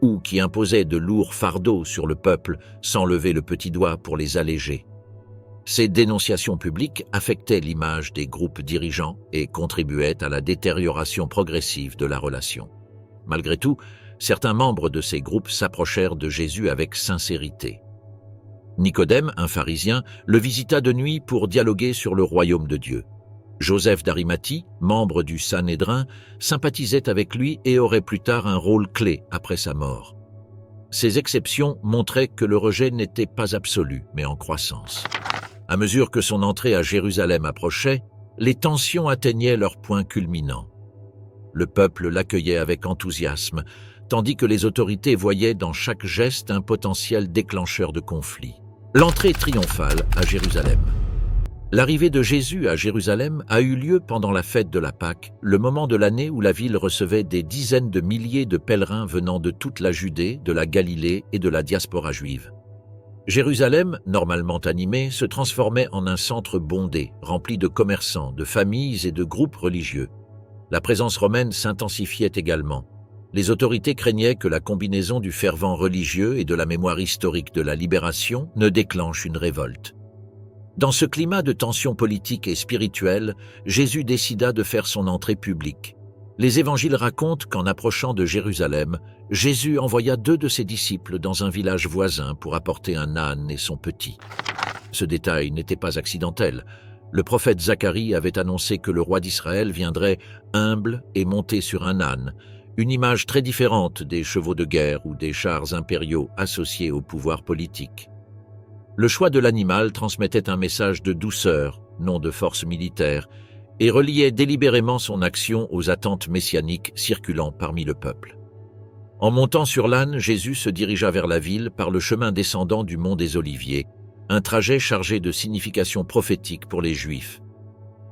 [SPEAKER 1] ou qui imposaient de lourds fardeaux sur le peuple sans lever le petit doigt pour les alléger. Ces dénonciations publiques affectaient l'image des groupes dirigeants et contribuaient à la détérioration progressive de la relation. Malgré tout, certains membres de ces groupes s'approchèrent de Jésus avec sincérité. Nicodème, un pharisien, le visita de nuit pour dialoguer sur le royaume de Dieu. Joseph d'Arimathie, membre du Sanhédrin, sympathisait avec lui et aurait plus tard un rôle clé après sa mort. Ces exceptions montraient que le rejet n'était pas absolu, mais en croissance. À mesure que son entrée à Jérusalem approchait, les tensions atteignaient leur point culminant. Le peuple l'accueillait avec enthousiasme, tandis que les autorités voyaient dans chaque geste un potentiel déclencheur de conflit. L'entrée triomphale à Jérusalem. L'arrivée de Jésus à Jérusalem a eu lieu pendant la fête de la Pâque, le moment de l'année où la ville recevait des dizaines de milliers de pèlerins venant de toute la Judée, de la Galilée et de la diaspora juive. Jérusalem, normalement animée, se transformait en un centre bondé, rempli de commerçants, de familles et de groupes religieux. La présence romaine s'intensifiait également. Les autorités craignaient que la combinaison du fervent religieux et de la mémoire historique de la libération ne déclenche une révolte. Dans ce climat de tension politique et spirituelle, Jésus décida de faire son entrée publique. Les évangiles racontent qu'en approchant de Jérusalem, Jésus envoya 2 de ses disciples dans un village voisin pour apporter un âne et son petit. Ce détail n'était pas accidentel. Le prophète Zacharie avait annoncé que le roi d'Israël viendrait humble et monté sur un âne, une image très différente des chevaux de guerre ou des chars impériaux associés au pouvoir politique. Le choix de l'animal transmettait un message de douceur, non de force militaire, et reliait délibérément son action aux attentes messianiques circulant parmi le peuple. En montant sur l'âne, Jésus se dirigea vers la ville par le chemin descendant du mont des Oliviers, un trajet chargé de significations prophétiques pour les Juifs.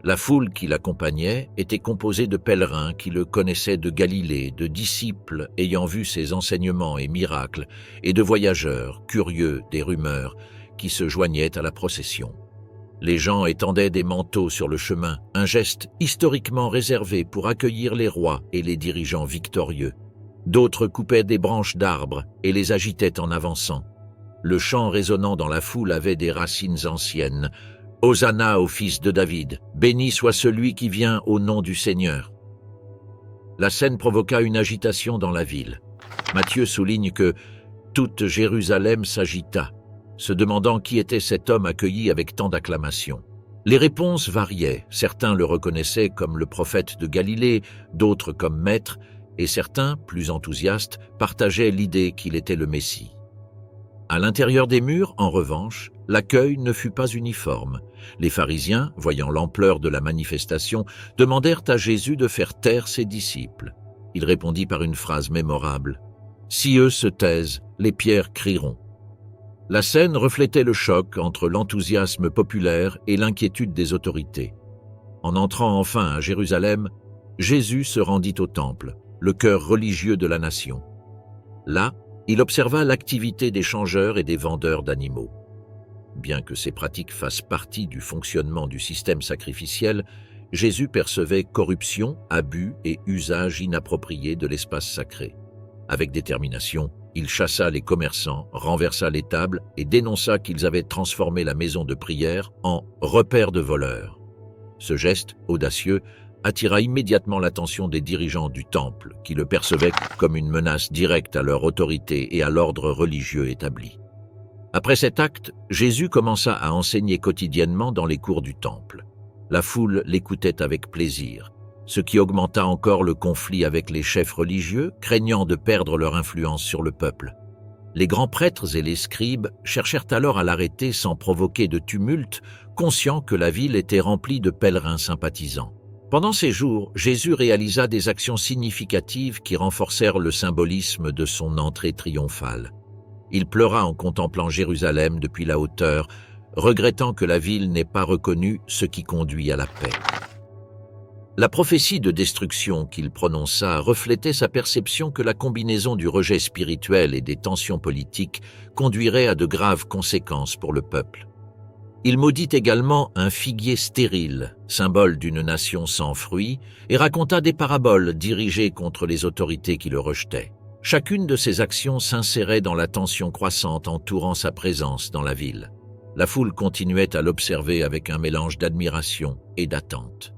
[SPEAKER 1] La foule qui l'accompagnait était composée de pèlerins qui le connaissaient de Galilée, de disciples ayant vu ses enseignements et miracles, et de voyageurs, curieux des rumeurs, qui se joignaient à la procession. Les gens étendaient des manteaux sur le chemin, un geste historiquement réservé pour accueillir les rois et les dirigeants victorieux. D'autres coupaient des branches d'arbres et les agitaient en avançant. Le chant résonnant dans la foule avait des racines anciennes. « Hosanna au fils de David, béni soit celui qui vient au nom du Seigneur ». La scène provoqua une agitation dans la ville. Matthieu souligne que « toute Jérusalem s'agita », se demandant qui était cet homme accueilli avec tant d'acclamations. Les réponses variaient, certains le reconnaissaient comme le prophète de Galilée, d'autres comme maître, et certains, plus enthousiastes, partageaient l'idée qu'il était le Messie. À l'intérieur des murs, en revanche, l'accueil ne fut pas uniforme. Les pharisiens, voyant l'ampleur de la manifestation, demandèrent à Jésus de faire taire ses disciples. Il répondit par une phrase mémorable. « Si eux se taisent, les pierres crieront. » La scène reflétait le choc entre l'enthousiasme populaire et l'inquiétude des autorités. En entrant enfin à Jérusalem, Jésus se rendit au temple, le cœur religieux de la nation. Là, il observa l'activité des changeurs et des vendeurs d'animaux. Bien que ces pratiques fassent partie du fonctionnement du système sacrificiel, Jésus percevait corruption, abus et usage inapproprié de l'espace sacré. Avec détermination, il chassa les commerçants, renversa les tables et dénonça qu'ils avaient transformé la maison de prière en repère de voleurs. Ce geste, audacieux, attira immédiatement l'attention des dirigeants du temple, qui le percevaient comme une menace directe à leur autorité et à l'ordre religieux établi. Après cet acte, Jésus commença à enseigner quotidiennement dans les cours du temple. La foule l'écoutait avec plaisir, ce qui augmenta encore le conflit avec les chefs religieux, craignant de perdre leur influence sur le peuple. Les grands prêtres et les scribes cherchèrent alors à l'arrêter sans provoquer de tumulte, conscients que la ville était remplie de pèlerins sympathisants. Pendant ces jours, Jésus réalisa des actions significatives qui renforcèrent le symbolisme de son entrée triomphale. Il pleura en contemplant Jérusalem depuis la hauteur, regrettant que la ville n'ait pas reconnu ce qui conduit à la paix. La prophétie de destruction qu'il prononça reflétait sa perception que la combinaison du rejet spirituel et des tensions politiques conduirait à de graves conséquences pour le peuple. Il maudit également un figuier stérile, symbole d'une nation sans fruits, et raconta des paraboles dirigées contre les autorités qui le rejetaient. Chacune de ces actions s'insérait dans la tension croissante entourant sa présence dans la ville. La foule continuait à l'observer avec un mélange d'admiration et d'attente.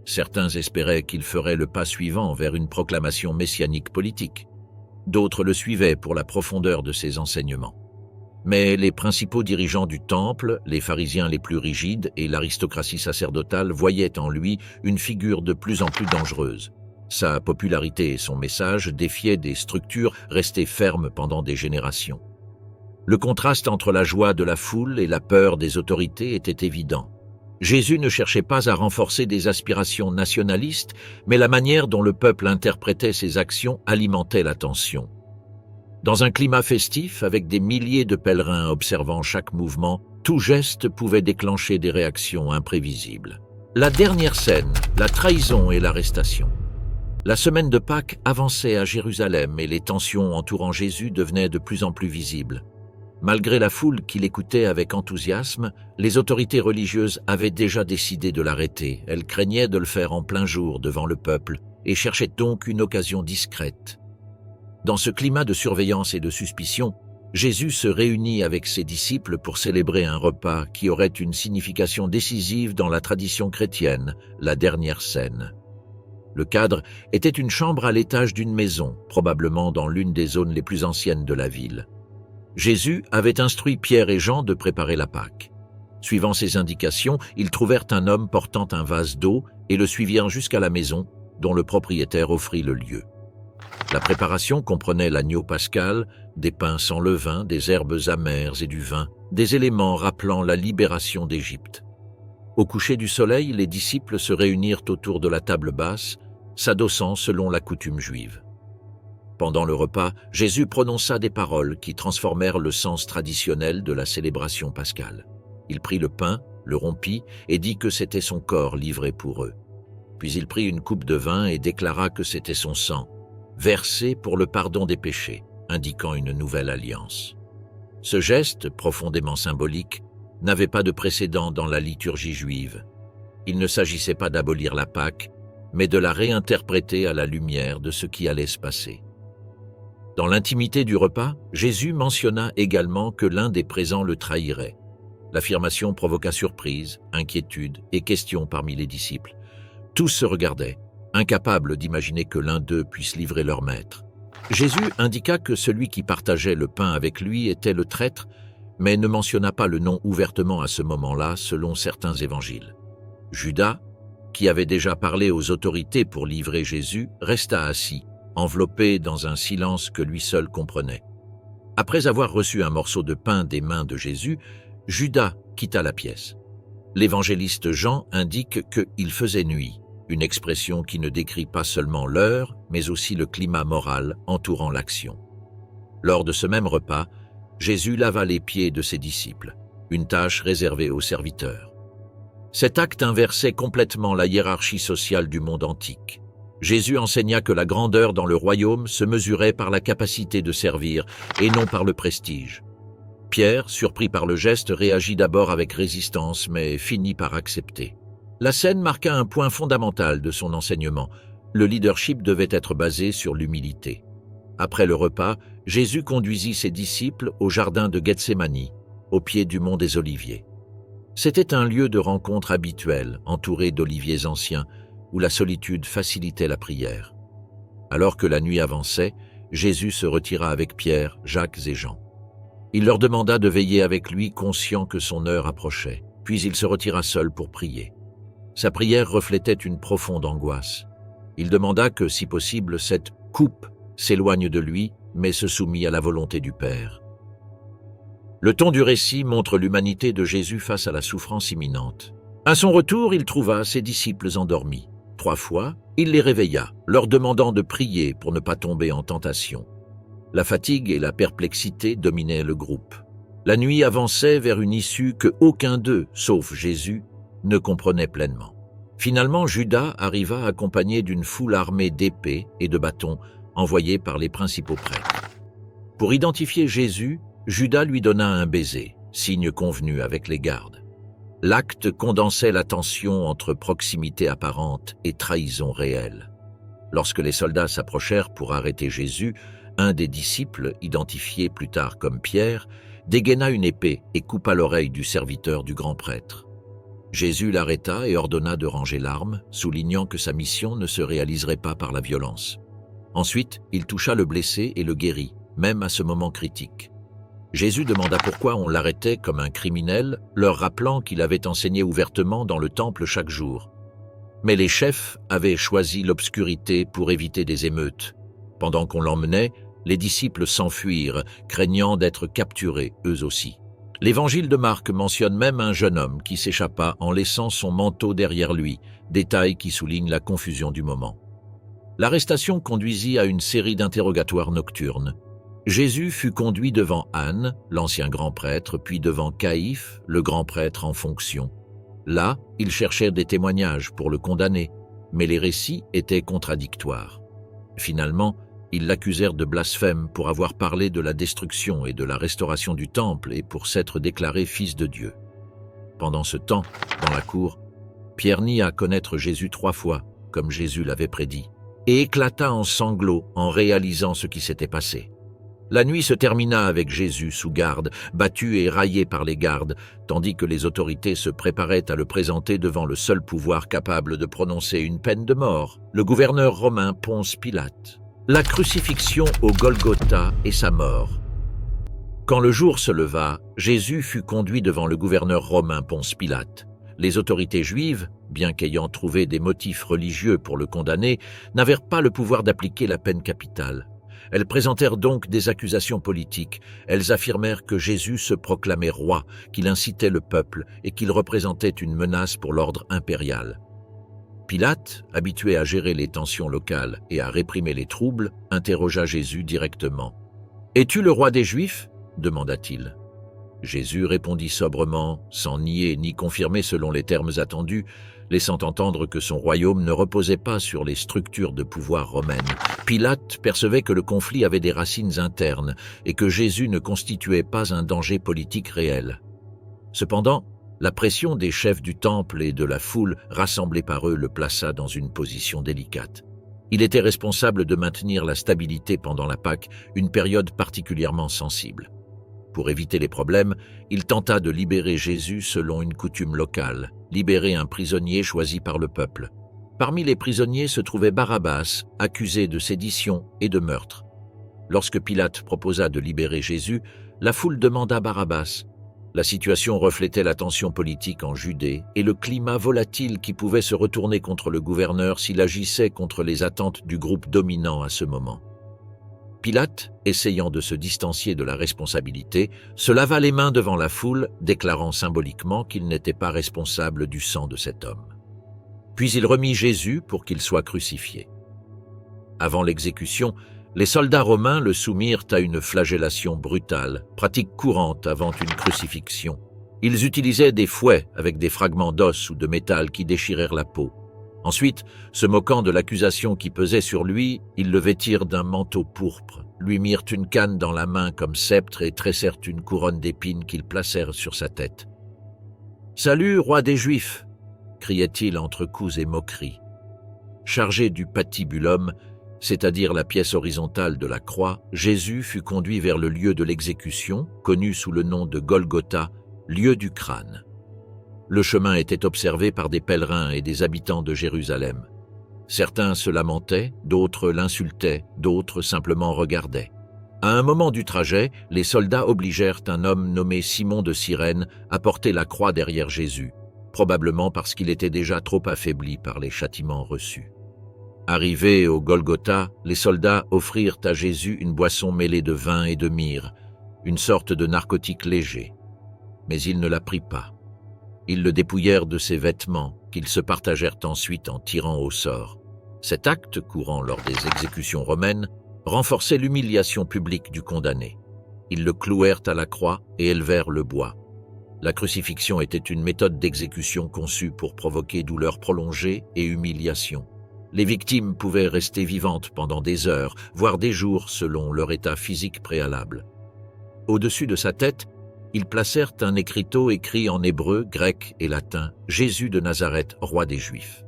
[SPEAKER 1] Certains espéraient qu'il ferait le pas suivant vers une proclamation messianique politique. D'autres le suivaient pour la profondeur de ses enseignements. Mais les principaux dirigeants du temple, les pharisiens les plus rigides et l'aristocratie sacerdotale voyaient en lui une figure de plus en plus dangereuse. Sa popularité et son message défiaient des structures restées fermes pendant des générations. Le contraste entre la joie de la foule et la peur des autorités était évident. Jésus ne cherchait pas à renforcer des aspirations nationalistes, mais la manière dont le peuple interprétait ses actions alimentait la tension. Dans un climat festif, avec des milliers de pèlerins observant chaque mouvement, tout geste pouvait déclencher des réactions imprévisibles. La dernière scène, la trahison et l'arrestation. La semaine de Pâques avançait à Jérusalem et les tensions entourant Jésus devenaient de plus en plus visibles. Malgré la foule qui l'écoutait avec enthousiasme, les autorités religieuses avaient déjà décidé de l'arrêter. Elles craignaient de le faire en plein jour devant le peuple et cherchaient donc une occasion discrète. Dans ce climat de surveillance et de suspicion, Jésus se réunit avec ses disciples pour célébrer un repas qui aurait une signification décisive dans la tradition chrétienne, la dernière scène. Le cadre était une chambre à l'étage d'une maison, probablement dans l'une des zones les plus anciennes de la ville. Jésus avait instruit Pierre et Jean de préparer la Pâque. Suivant ses indications, ils trouvèrent un homme portant un vase d'eau et le suivirent jusqu'à la maison, dont le propriétaire offrit le lieu. La préparation comprenait l'agneau pascal, des pains sans levain, des herbes amères et du vin, des éléments rappelant la libération d'Égypte. Au coucher du soleil, les disciples se réunirent autour de la table basse, s'adossant selon la coutume juive. Pendant le repas, Jésus prononça des paroles qui transformèrent le sens traditionnel de la célébration pascale. Il prit le pain, le rompit et dit que c'était son corps livré pour eux. Puis il prit une coupe de vin et déclara que c'était son sang, versé pour le pardon des péchés, indiquant une nouvelle alliance. Ce geste, profondément symbolique, n'avait pas de précédent dans la liturgie juive. Il ne s'agissait pas d'abolir la Pâque, mais de la réinterpréter à la lumière de ce qui allait se passer. Dans l'intimité du repas, Jésus mentionna également que l'un des présents le trahirait. L'affirmation provoqua surprise, inquiétude et questions parmi les disciples. Tous se regardaient, incapables d'imaginer que l'un d'eux puisse livrer leur maître. Jésus indiqua que celui qui partageait le pain avec lui était le traître, mais ne mentionna pas le nom ouvertement à ce moment-là, selon certains évangiles. Judas, qui avait déjà parlé aux autorités pour livrer Jésus, resta assis, enveloppé dans un silence que lui seul comprenait. Après avoir reçu un morceau de pain des mains de Jésus, Judas quitta la pièce. L'évangéliste Jean indique qu'il faisait nuit, une expression qui ne décrit pas seulement l'heure, mais aussi le climat moral entourant l'action. Lors de ce même repas, Jésus lava les pieds de ses disciples, une tâche réservée aux serviteurs. Cet acte inversait complètement la hiérarchie sociale du monde antique. Jésus enseigna que la grandeur dans le royaume se mesurait par la capacité de servir et non par le prestige. Pierre, surpris par le geste, réagit d'abord avec résistance, mais finit par accepter. La scène marqua un point fondamental de son enseignement. Le leadership devait être basé sur l'humilité. Après le repas, Jésus conduisit ses disciples au jardin de Gethsémani, au pied du mont des Oliviers. C'était un lieu de rencontre habituel, entouré d'oliviers anciens, où la solitude facilitait la prière. Alors que la nuit avançait, Jésus se retira avec Pierre, Jacques et Jean. Il leur demanda de veiller avec lui, conscient que son heure approchait, puis il se retira seul pour prier. Sa prière reflétait une profonde angoisse. Il demanda que, si possible, cette coupe s'éloigne de lui, mais se soumit à la volonté du Père. Le ton du récit montre l'humanité de Jésus face à la souffrance imminente. À son retour, il trouva ses disciples endormis. 3 fois, il les réveilla, leur demandant de prier pour ne pas tomber en tentation. La fatigue et la perplexité dominaient le groupe. La nuit avançait vers une issue que aucun d'eux, sauf Jésus, ne comprenait pleinement. Finalement, Judas arriva accompagné d'une foule armée d'épées et de bâtons envoyés par les principaux prêtres. Pour identifier Jésus, Judas lui donna un baiser, signe convenu avec les gardes. L'acte condensait la tension entre proximité apparente et trahison réelle. Lorsque les soldats s'approchèrent pour arrêter Jésus, un des disciples, identifié plus tard comme Pierre, dégaina une épée et coupa l'oreille du serviteur du grand prêtre. Jésus l'arrêta et ordonna de ranger l'arme, soulignant que sa mission ne se réaliserait pas par la violence. Ensuite, il toucha le blessé et le guérit, même à ce moment critique. Jésus demanda pourquoi on l'arrêtait comme un criminel, leur rappelant qu'il avait enseigné ouvertement dans le temple chaque jour. Mais les chefs avaient choisi l'obscurité pour éviter des émeutes. Pendant qu'on l'emmenait, les disciples s'enfuirent, craignant d'être capturés eux aussi. L'évangile de Marc mentionne même un jeune homme qui s'échappa en laissant son manteau derrière lui, détail qui souligne la confusion du moment. L'arrestation conduisit à une série d'interrogatoires nocturnes. Jésus fut conduit devant Anne, l'ancien grand prêtre, puis devant Caïphe, le grand prêtre en fonction. Là, ils cherchèrent des témoignages pour le condamner, mais les récits étaient contradictoires. Finalement, ils l'accusèrent de blasphème pour avoir parlé de la destruction et de la restauration du temple et pour s'être déclaré fils de Dieu. Pendant ce temps, dans la cour, Pierre nia connaître Jésus 3 fois, comme Jésus l'avait prédit, et éclata en sanglots en réalisant ce qui s'était passé. La nuit se termina avec Jésus sous garde, battu et raillé par les gardes, tandis que les autorités se préparaient à le présenter devant le seul pouvoir capable de prononcer une peine de mort, le gouverneur romain Ponce Pilate. La crucifixion au Golgotha et sa mort. Quand le jour se leva, Jésus fut conduit devant le gouverneur romain Ponce Pilate. Les autorités juives, bien qu'ayant trouvé des motifs religieux pour le condamner, n'avaient pas le pouvoir d'appliquer la peine capitale. Elles présentèrent donc des accusations politiques. Elles affirmèrent que Jésus se proclamait roi, qu'il incitait le peuple et qu'il représentait une menace pour l'ordre impérial. Pilate, habitué à gérer les tensions locales et à réprimer les troubles, interrogea Jésus directement. « Es-tu le roi des Juifs ?» demanda-t-il. Jésus répondit sobrement, sans nier ni confirmer selon les termes attendus, laissant entendre que son royaume ne reposait pas sur les structures de pouvoir romaines. Pilate percevait que le conflit avait des racines internes et que Jésus ne constituait pas un danger politique réel. Cependant, la pression des chefs du temple et de la foule rassemblée par eux le plaça dans une position délicate. Il était responsable de maintenir la stabilité pendant la Pâque, une période particulièrement sensible. Pour éviter les problèmes, il tenta de libérer Jésus selon une coutume locale, libérer un prisonnier choisi par le peuple. Parmi les prisonniers se trouvait Barabbas, accusé de sédition et de meurtre. Lorsque Pilate proposa de libérer Jésus, la foule demanda Barabbas. La situation reflétait la tension politique en Judée et le climat volatile qui pouvait se retourner contre le gouverneur s'il agissait contre les attentes du groupe dominant à ce moment. Pilate, essayant de se distancier de la responsabilité, se lava les mains devant la foule, déclarant symboliquement qu'il n'était pas responsable du sang de cet homme. Puis il remit Jésus pour qu'il soit crucifié. Avant l'exécution, les soldats romains le soumirent à une flagellation brutale, pratique courante avant une crucifixion. Ils utilisaient des fouets avec des fragments d'os ou de métal qui déchirèrent la peau. Ensuite, se moquant de l'accusation qui pesait sur lui, ils le vêtirent d'un manteau pourpre, lui mirent une canne dans la main comme sceptre et tressèrent une couronne d'épines qu'ils placèrent sur sa tête. « Salut, roi des Juifs !» criait-il entre coups et moqueries. Chargé du patibulum, c'est-à-dire la pièce horizontale de la croix, Jésus fut conduit vers le lieu de l'exécution, connu sous le nom de Golgotha, lieu du crâne. Le chemin était observé par des pèlerins et des habitants de Jérusalem. Certains se lamentaient, d'autres l'insultaient, d'autres simplement regardaient. À un moment du trajet, les soldats obligèrent un homme nommé Simon de Cyrène à porter la croix derrière Jésus, probablement parce qu'il était déjà trop affaibli par les châtiments reçus. Arrivés au Golgotha, les soldats offrirent à Jésus une boisson mêlée de vin et de myrrhe, une sorte de narcotique léger. Mais il ne la prit pas. Ils le dépouillèrent de ses vêtements, qu'ils se partagèrent ensuite en tirant au sort. Cet acte, courant lors des exécutions romaines, renforçait l'humiliation publique du condamné. Ils le clouèrent à la croix et élevèrent le bois. La crucifixion était une méthode d'exécution conçue pour provoquer douleur prolongée et humiliation. Les victimes pouvaient rester vivantes pendant des heures, voire des jours selon leur état physique préalable. Au-dessus de sa tête, ils placèrent un écriteau écrit en hébreu, grec et latin « Jésus de Nazareth, roi des Juifs ».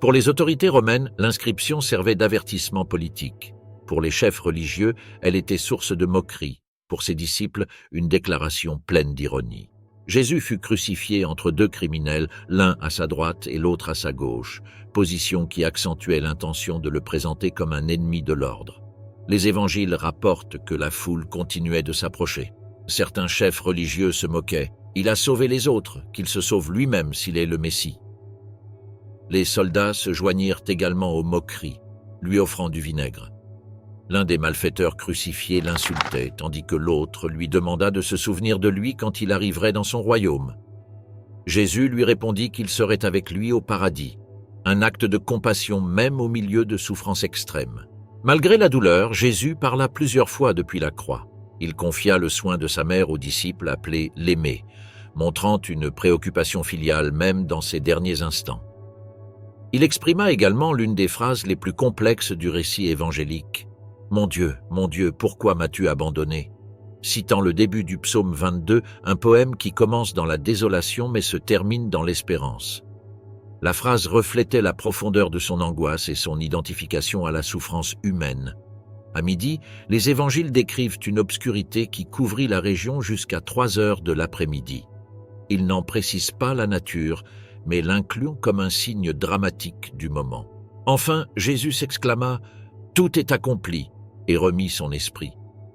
[SPEAKER 1] Pour les autorités romaines, l'inscription servait d'avertissement politique. Pour les chefs religieux, elle était source de moquerie. Pour ses disciples, une déclaration pleine d'ironie. Jésus fut crucifié entre deux criminels, l'un à sa droite et l'autre à sa gauche, position qui accentuait l'intention de le présenter comme un ennemi de l'ordre. Les évangiles rapportent que la foule continuait de s'approcher. Certains chefs religieux se moquaient. Il a sauvé les autres, qu'il se sauve lui-même s'il est le Messie. Les soldats se joignirent également aux moqueries, lui offrant du vinaigre. L'un des malfaiteurs crucifiés l'insultait, tandis que l'autre lui demanda de se souvenir de lui quand il arriverait dans son royaume. Jésus lui répondit qu'il serait avec lui au paradis, un acte de compassion même au milieu de souffrances extrêmes. Malgré la douleur, Jésus parla plusieurs fois depuis la croix. Il confia le soin de sa mère au disciple appelé l'Aimé, montrant une préoccupation filiale même dans ses derniers instants. Il exprima également l'une des phrases les plus complexes du récit évangélique. « Mon Dieu, pourquoi m'as-tu abandonné ?» citant le début du psaume 22, un poème qui commence dans la désolation mais se termine dans l'espérance. La phrase reflétait la profondeur de son angoisse et son identification à la souffrance humaine. À midi, les évangiles décrivent une obscurité qui couvrit la région jusqu'à 3 heures de l'après-midi. Ils n'en précisent pas la nature, mais l'incluent comme un signe dramatique du moment. Enfin, Jésus s'exclama « Tout est accompli » et remit son esprit.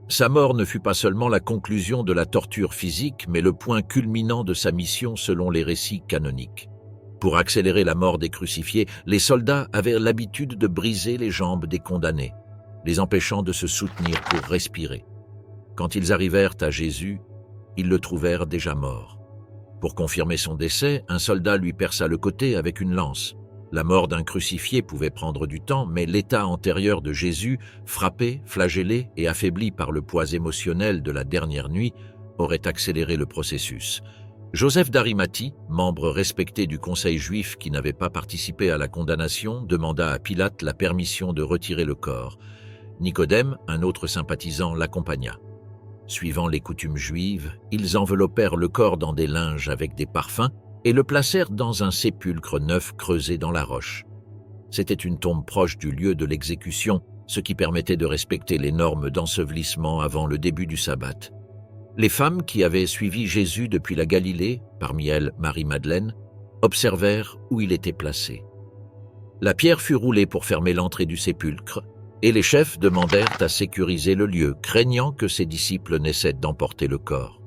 [SPEAKER 1] Sa mort ne fut pas seulement la conclusion de la torture physique, mais le point culminant de sa mission selon les récits canoniques. Pour accélérer la mort des crucifiés, les soldats avaient l'habitude de briser les jambes des condamnés, les empêchant de se soutenir pour respirer. Quand ils arrivèrent à Jésus, ils le trouvèrent déjà mort. Pour confirmer son décès, un soldat lui perça le côté avec une lance. La mort d'un crucifié pouvait prendre du temps, mais l'état antérieur de Jésus, frappé, flagellé et affaibli par le poids émotionnel de la dernière nuit, aurait accéléré le processus. Joseph d'Arimathie, membre respecté du conseil juif qui n'avait pas participé à la condamnation, demanda à Pilate la permission de retirer le corps. Nicodème, un autre sympathisant, l'accompagna. Suivant les coutumes juives, ils enveloppèrent le corps dans des linges avec des parfums et le placèrent dans un sépulcre neuf creusé dans la roche. C'était une tombe proche du lieu de l'exécution, ce qui permettait de respecter les normes d'ensevelissement avant le début du sabbat. Les femmes qui avaient suivi Jésus depuis la Galilée, parmi elles Marie-Madeleine, observèrent où il était placé. La pierre fut roulée pour fermer l'entrée du sépulcre, et les chefs demandèrent à sécuriser le lieu, craignant que ses disciples n'essaient d'emporter le corps.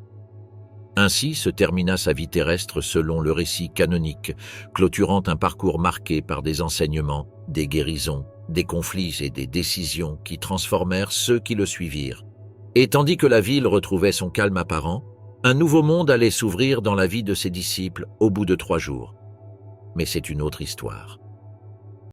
[SPEAKER 1] Ainsi se termina sa vie terrestre selon le récit canonique, clôturant un parcours marqué par des enseignements, des guérisons, des conflits et des décisions qui transformèrent ceux qui le suivirent. Et tandis que la ville retrouvait son calme apparent, un nouveau monde allait s'ouvrir dans la vie de ses disciples au bout de 3 jours. Mais c'est une autre histoire.